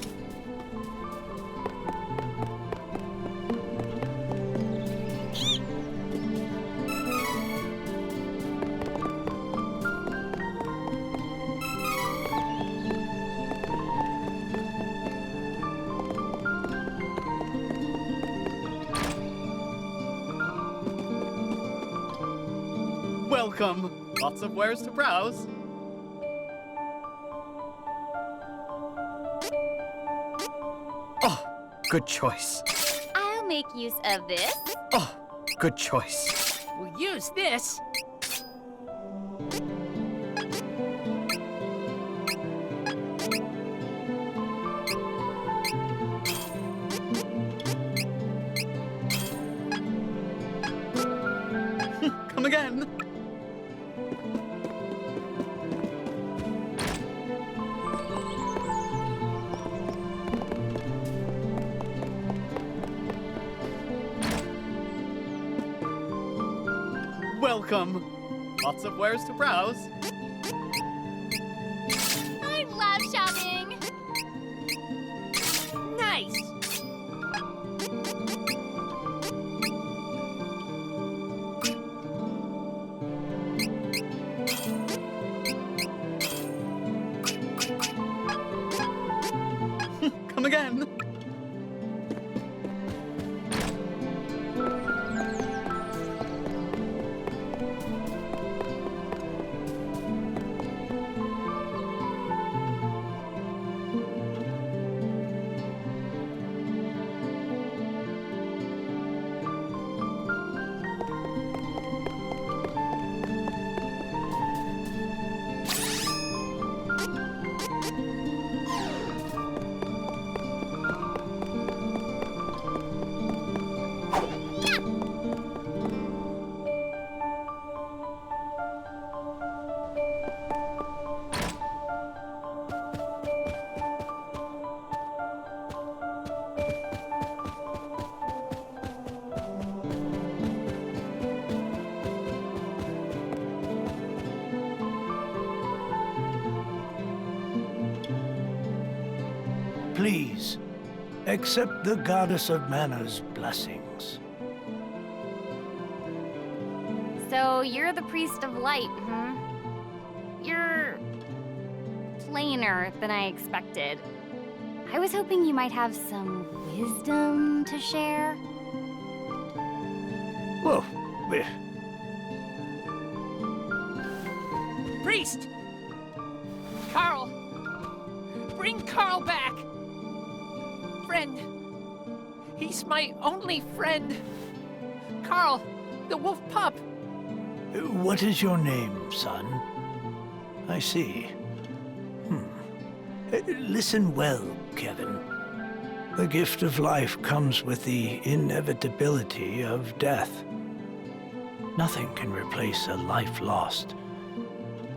Welcome. Lots of wares to browse. Oh, good choice. I'll make use of this. Oh, good choice. We'll use this. Come again. Welcome. Lots of wares to browse. I love shopping. Nice. Come again. Please, accept the Goddess of Mana's blessings. So you're the Priest of Light, huh? You're plainer than I expected. I was hoping you might have some wisdom to share. Well, Priest! Carl! Bring Carl back! Friend. He's my only friend. Carl, the wolf pup. what is your name, son? I see. Listen well, Kevin. The gift of life comes with the inevitability of death. Nothing can replace a life lost,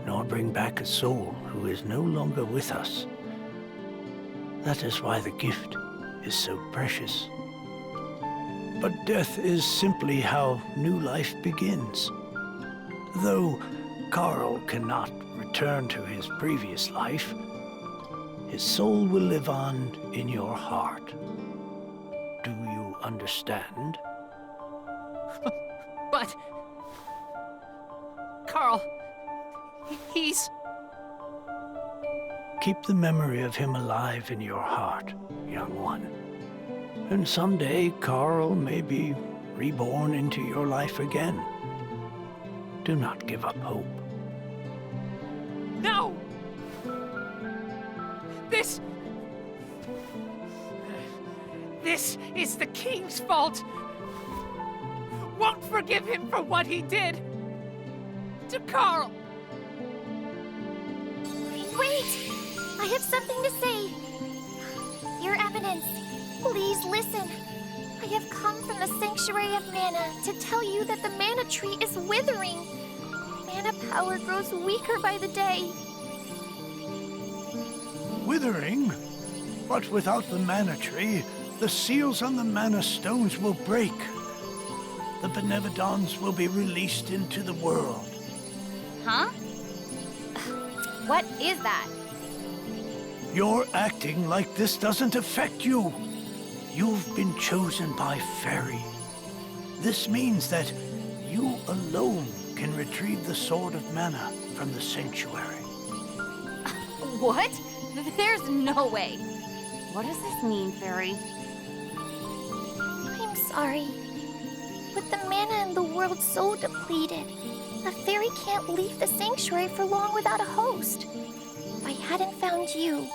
nor bring back a soul who is no longer with us. That is why the gift is so precious. But death is simply how new life begins. Though Carl cannot return to his previous life, his soul will live on in your heart. Do you understand? But... Carl... he's... Keep the memory of him alive in your heart, young one. And someday Carl may be reborn into your life again. Do not give up hope. No! This is the king's fault! Won't forgive him for what he did! To Carl! Wait! I have something to say. Your Eminence, please listen. I have come from the Sanctuary of Mana to tell you that the mana tree is withering. Mana power grows weaker by the day. withering. But without the mana tree, the seals on the mana stones will break. The Benevodons will be released into the world. Huh? What is that? You're acting like this doesn't affect you. You've been chosen by Fairy. This means that you alone can retrieve the Sword of Mana from the Sanctuary. What? There's no way. What does this mean, Fairy? I'm sorry. With the mana in the world so depleted, a fairy can't leave the sanctuary for long without a host. If I hadn't found you,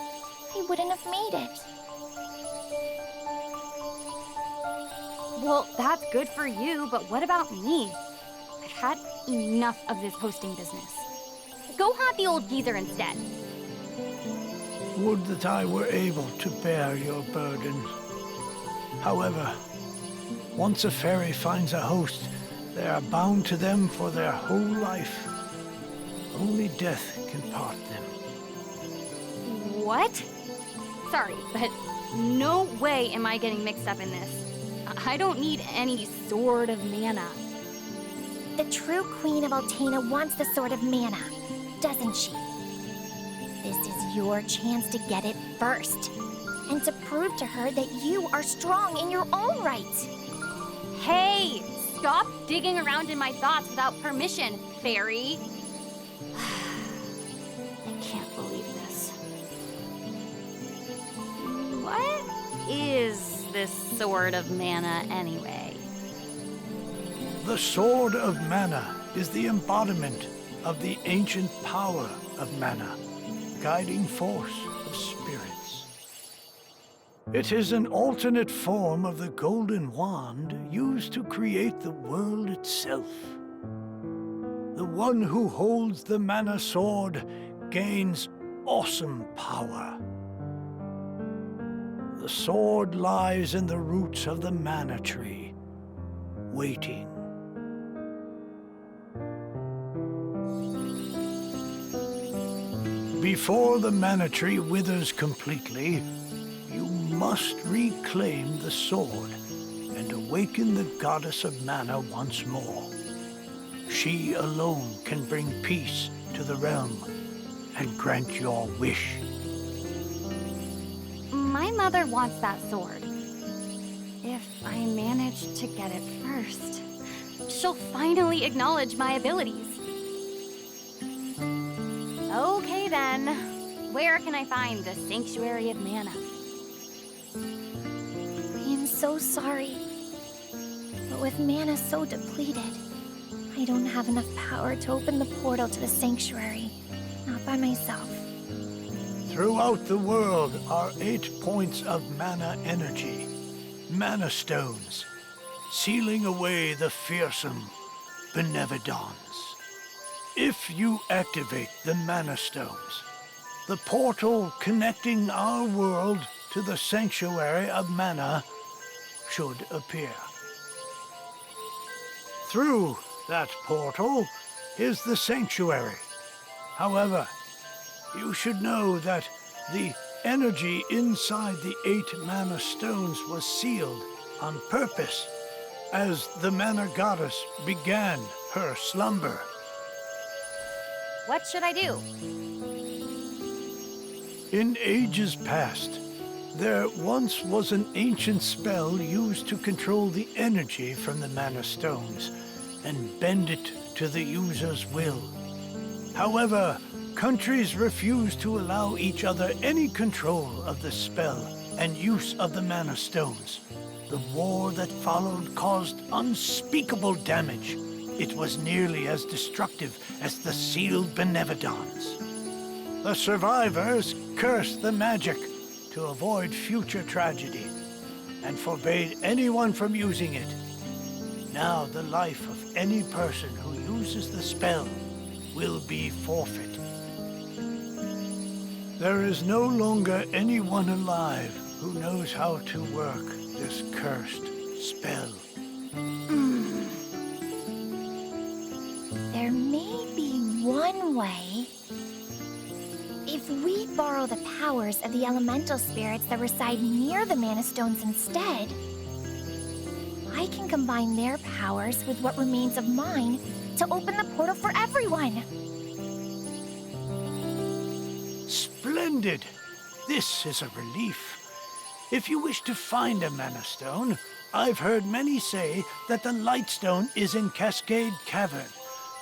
I wouldn't have made it. Well, that's good for you, but what about me? I've had enough of this hosting business. Go haunt the old geezer instead. Would that I were able to bear your burden. However, once a fairy finds a host, they are bound to them for their whole life. Only death can part them. What? Sorry, but no way am I getting mixed up in this. I don't need any Sword of Mana. The true Queen of Altena wants the Sword of Mana, doesn't she? This is your chance to get it first, and to prove to her that you are strong in your own right. Hey! Stop digging around in my thoughts without permission, Fairy. I can't believe this. What is this Sword of Mana anyway? The Sword of Mana is the embodiment of the ancient power of mana, guiding force of spirits. It is an alternate form of the golden wand used to create the world itself. The one who holds the mana sword gains awesome power. The sword lies in the roots of the mana tree, waiting. Before the mana tree withers completely, you must reclaim the sword and awaken the goddess of mana once more. She alone can bring peace to the realm and grant your wish. My mother wants that sword. If I manage to get it first, she'll finally acknowledge my abilities. Okay then, where can I find the Sanctuary of Mana? I am so sorry, but with mana so depleted, I don't have enough power to open the portal to the sanctuary, not by myself. Throughout the world are 8 points of mana energy, mana stones, sealing away the fearsome Benevodons. If you activate the mana stones, the portal connecting our world to the Sanctuary of Mana should appear. Through that portal is the Sanctuary. However, you should know that the energy inside the 8 mana stones was sealed on purpose as the mana goddess began her slumber. What should I do? In ages past, there once was an ancient spell used to control the energy from the mana stones and bend it to the user's will. However, countries refused to allow each other any control of the spell and use of the mana stones. The war that followed caused unspeakable damage. It was nearly as destructive as the sealed Benevodons. The survivors cursed the magic to avoid future tragedy and forbade anyone from using it. Now the life of any person who uses the spell will be forfeit. There is no longer anyone alive who knows how to work this cursed spell. There may be one way. If we borrow the powers of the elemental spirits that reside near the Mana Stones instead, I can combine their powers with what remains of mine to open the portal for everyone. Splendid! This is a relief. If you wish to find a Mana Stone, I've heard many say that the Lightstone is in Cascade Cavern,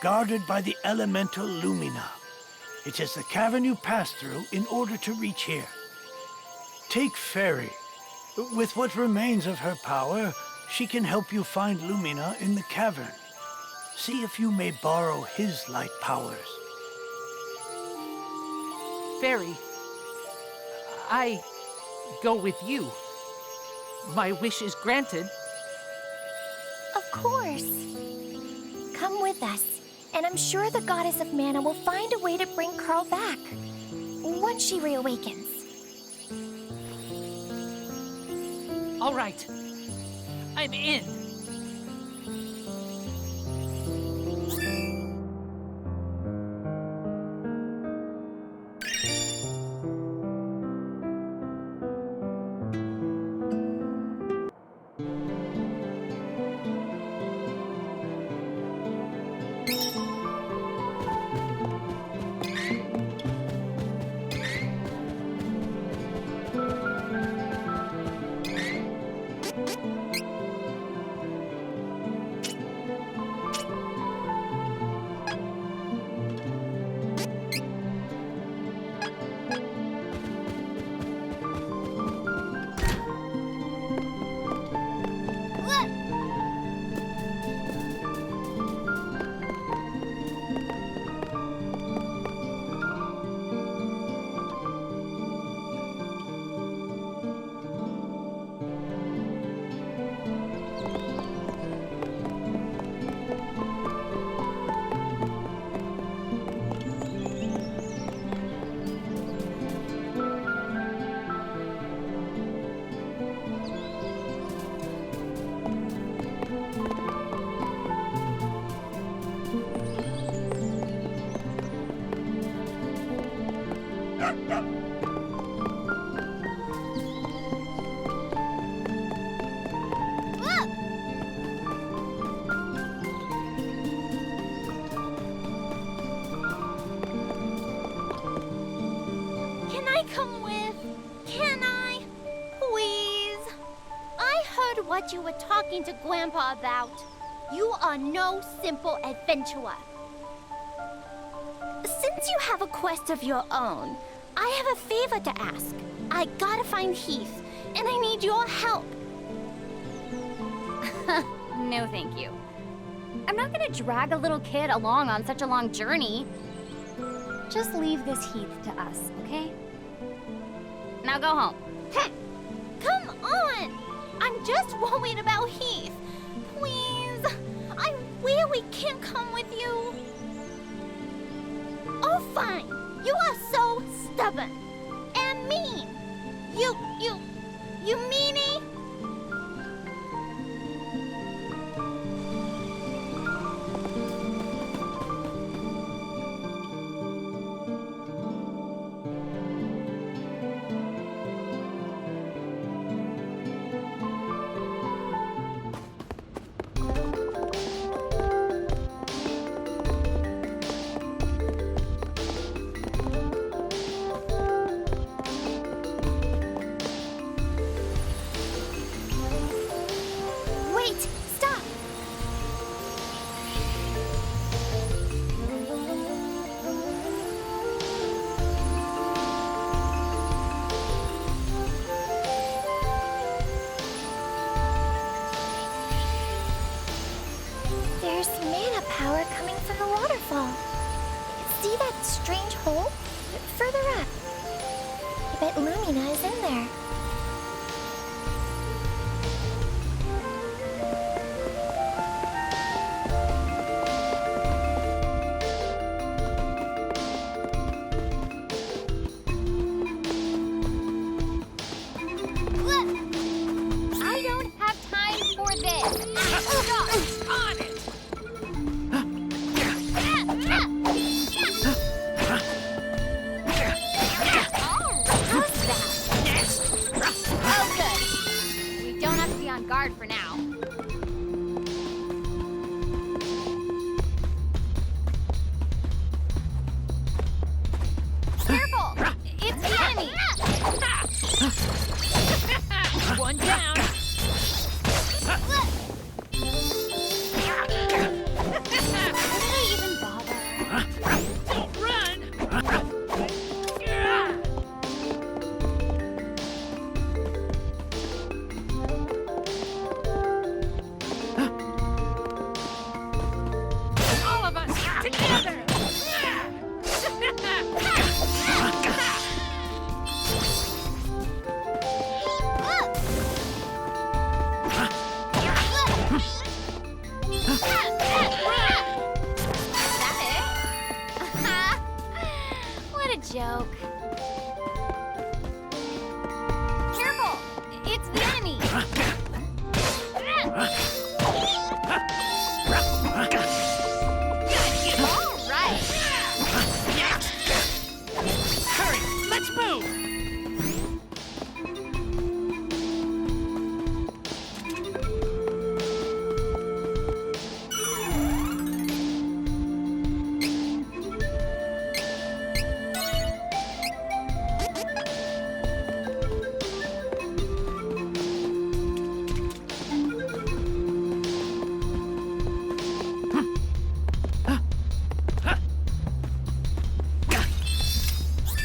guarded by the elemental Lumina. It is the cavern you pass through in order to reach here. Take Fairy. With what remains of her power, she can help you find Lumina in the cavern. See if you may borrow his light powers. Fairy, I go with you. My wish is granted. Of course. Come with us, and I'm sure the Goddess of Mana will find a way to bring Carl back once she reawakens. All right. I'm in. Can I come with? Can I? Please? I heard what you were talking to Grandpa about. You are no simple adventurer. Since you have a quest of your own, I have a favor to ask. I gotta find Heath, and I need your help. No, thank you. I'm not gonna drag a little kid along on such a long journey. Just leave this Heath to us, okay? Now go home. Come on! I'm just worried about Heath. Please, I really can't come with you. Oh, fine. You are so stubborn and mean. You meanie. Wait, stop. There's mana power coming from the waterfall. See that strange hole? Further up. I bet Lumina is in there. I don't have time for this. On it! hard for now. Careful! It's the enemy! One down. Why did I even bother? Don't run. All of us together. What a joke. Careful! It's the enemy! All right! Hurry, let's move.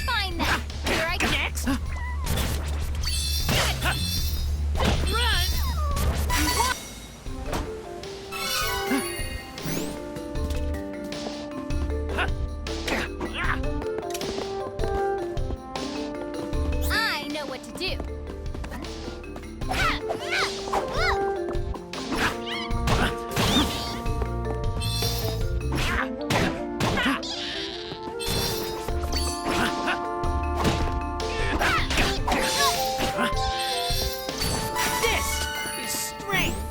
Fine then! Here I go! Next. Run. I know what to do. This is strength.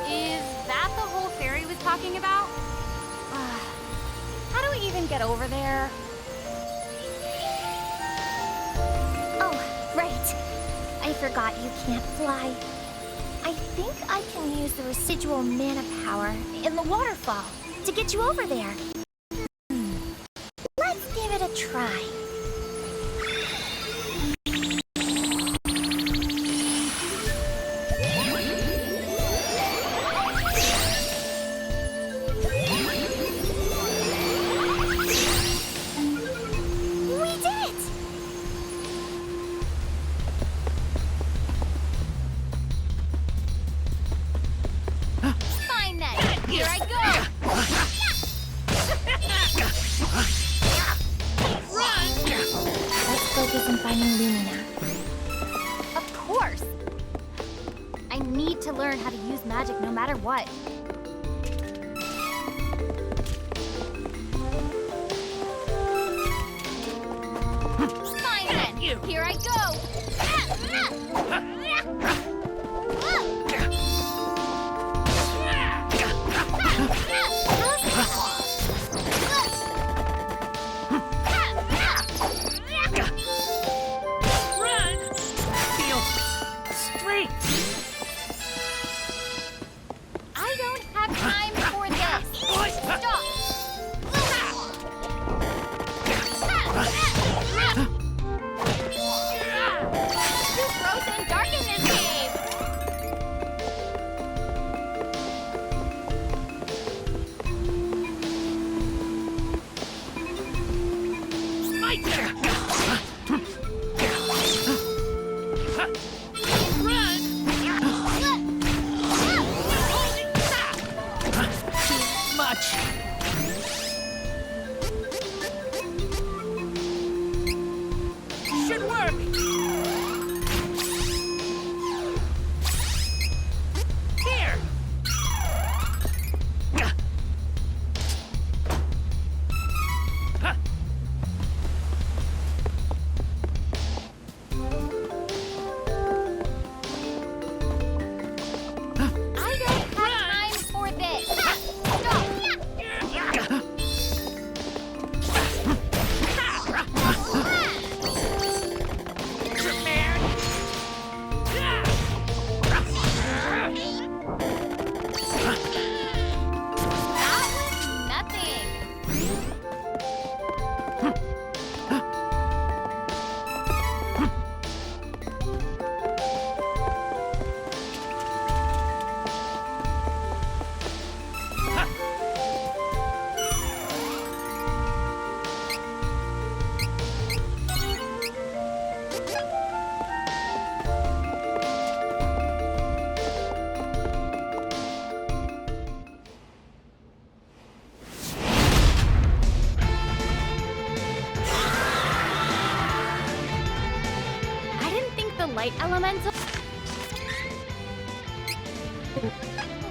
Is that the whole fairy was talking about? How do we even get over there? Oh, right. I forgot you can't fly. I think I can use the residual mana power in the waterfall to get you over there. Let's give it a try. We did it! Fine then! Here I go! Let's focus on finding Lumina. Of course! I need to learn how to use magic no matter what. Fine then! Here I go! Run. Feel strength. I don't have time for this! Stop! Too gross and dark in this game! My turn. Run. Too much. Should work. Here. I don't have time for this! Stop! light elemental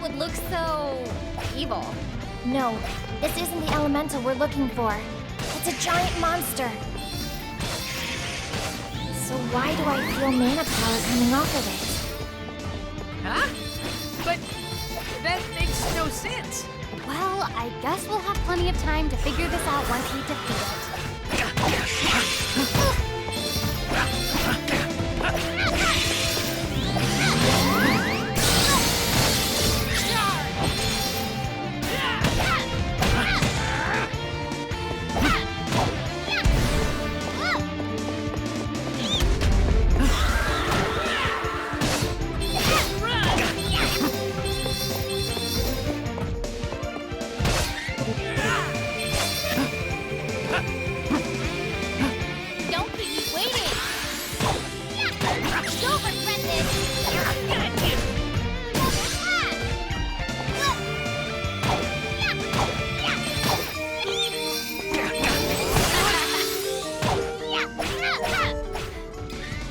would look so evil. No, this isn't the elemental we're looking for. It's a giant monster. So why do I feel mana power coming off of it? Huh? But that makes no sense. Well, I guess we'll have plenty of time to figure this out once we defeat it.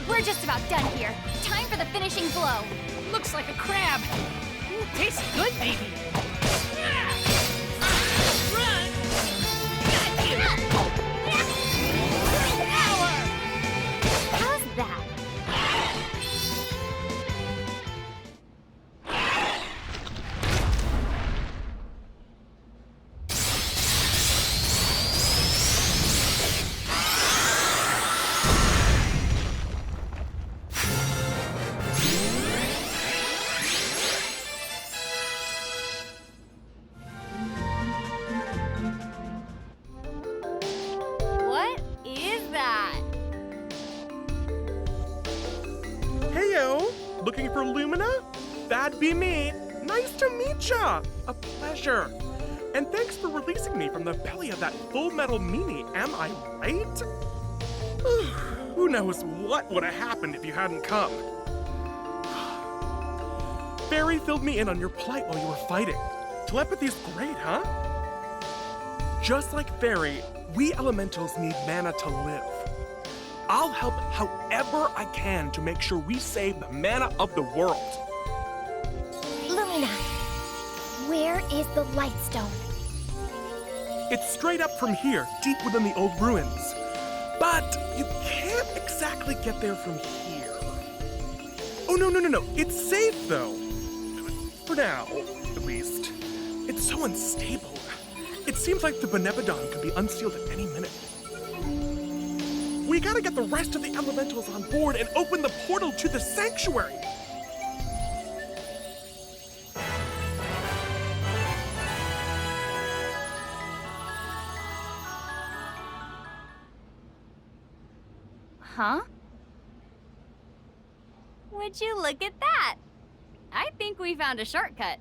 We're just about done here. Time for the finishing blow. Looks like a crab. Ooh, tastes good, baby. Run! Got you! Power! How's that? What is that? Heyo! Looking for Lumina? That'd be me. Nice to meet ya! A pleasure. And thanks for releasing me from the belly of that Full Metal meanie, am I right? Who knows what would have happened if you hadn't come. Fairy filled me in on your plight while you were fighting. Telepathy's great, huh? Just like Fairy, we elementals need mana to live. I'll help however I can to make sure we save the mana of the world. Lumina, where is the Lightstone? It's straight up from here, deep within the old ruins. But you can't exactly get there from here. Oh, no. It's safe, though. For now, at least. It's so unstable. It seems like the Benebodon could be unsealed at any minute. We gotta get the rest of the elementals on board and open the portal to the sanctuary. Huh? Would you look at that? I think we found a shortcut.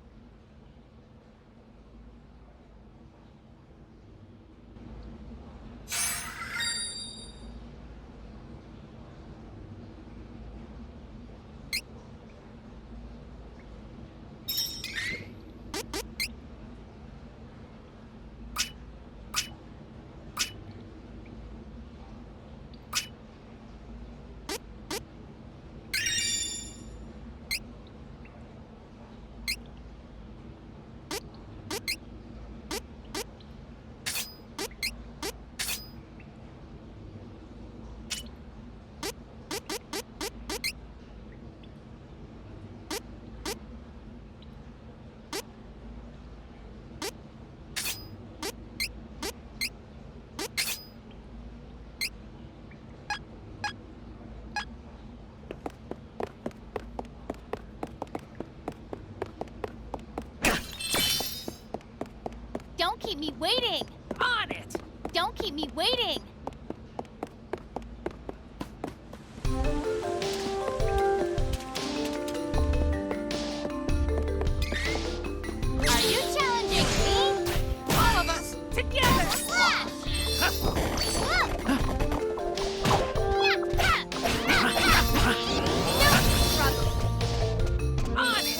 Don't keep me waiting! On it! Don't keep me waiting! Are you challenging me? All of us together! On it!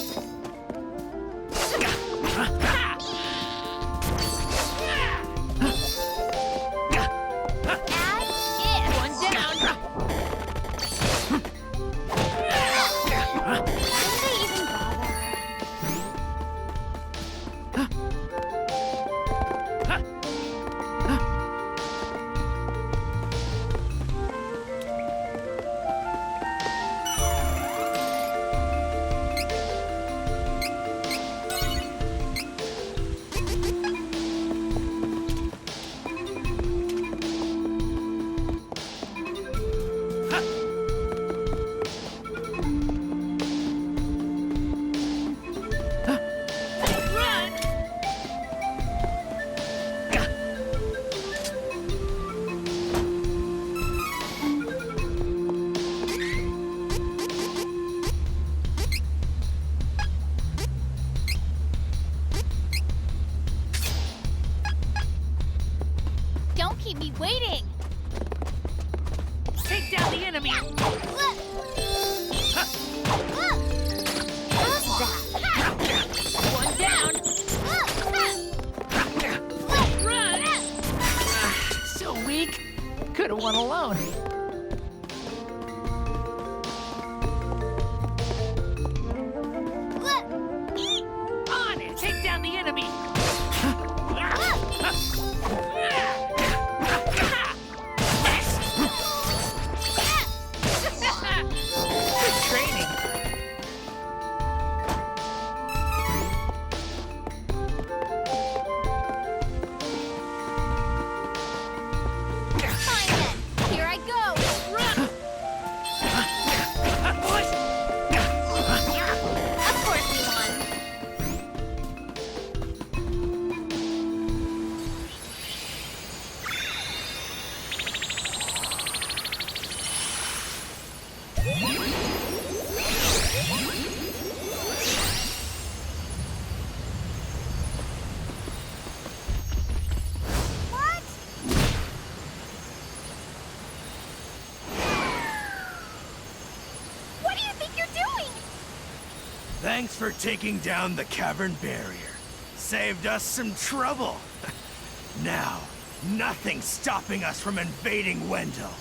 Don't keep me waiting! Take down the enemy! How's that? One down! Run! So weak. Could have won alone. On it! Take down the enemy! Good training. Fine then, here I go! Of course we won! What do you think you're doing? Thanks for taking down the cavern barrier. Saved us some trouble. Now, nothing's stopping us from invading Wendell.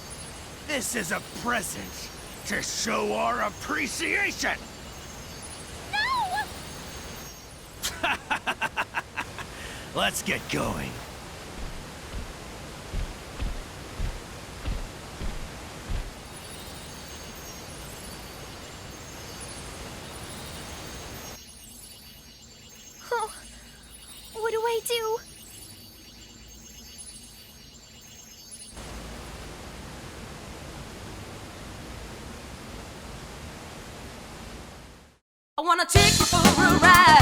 This is a present to show our appreciation. No! Let's get going. Oh, what do I do? I wanna take you for a ride.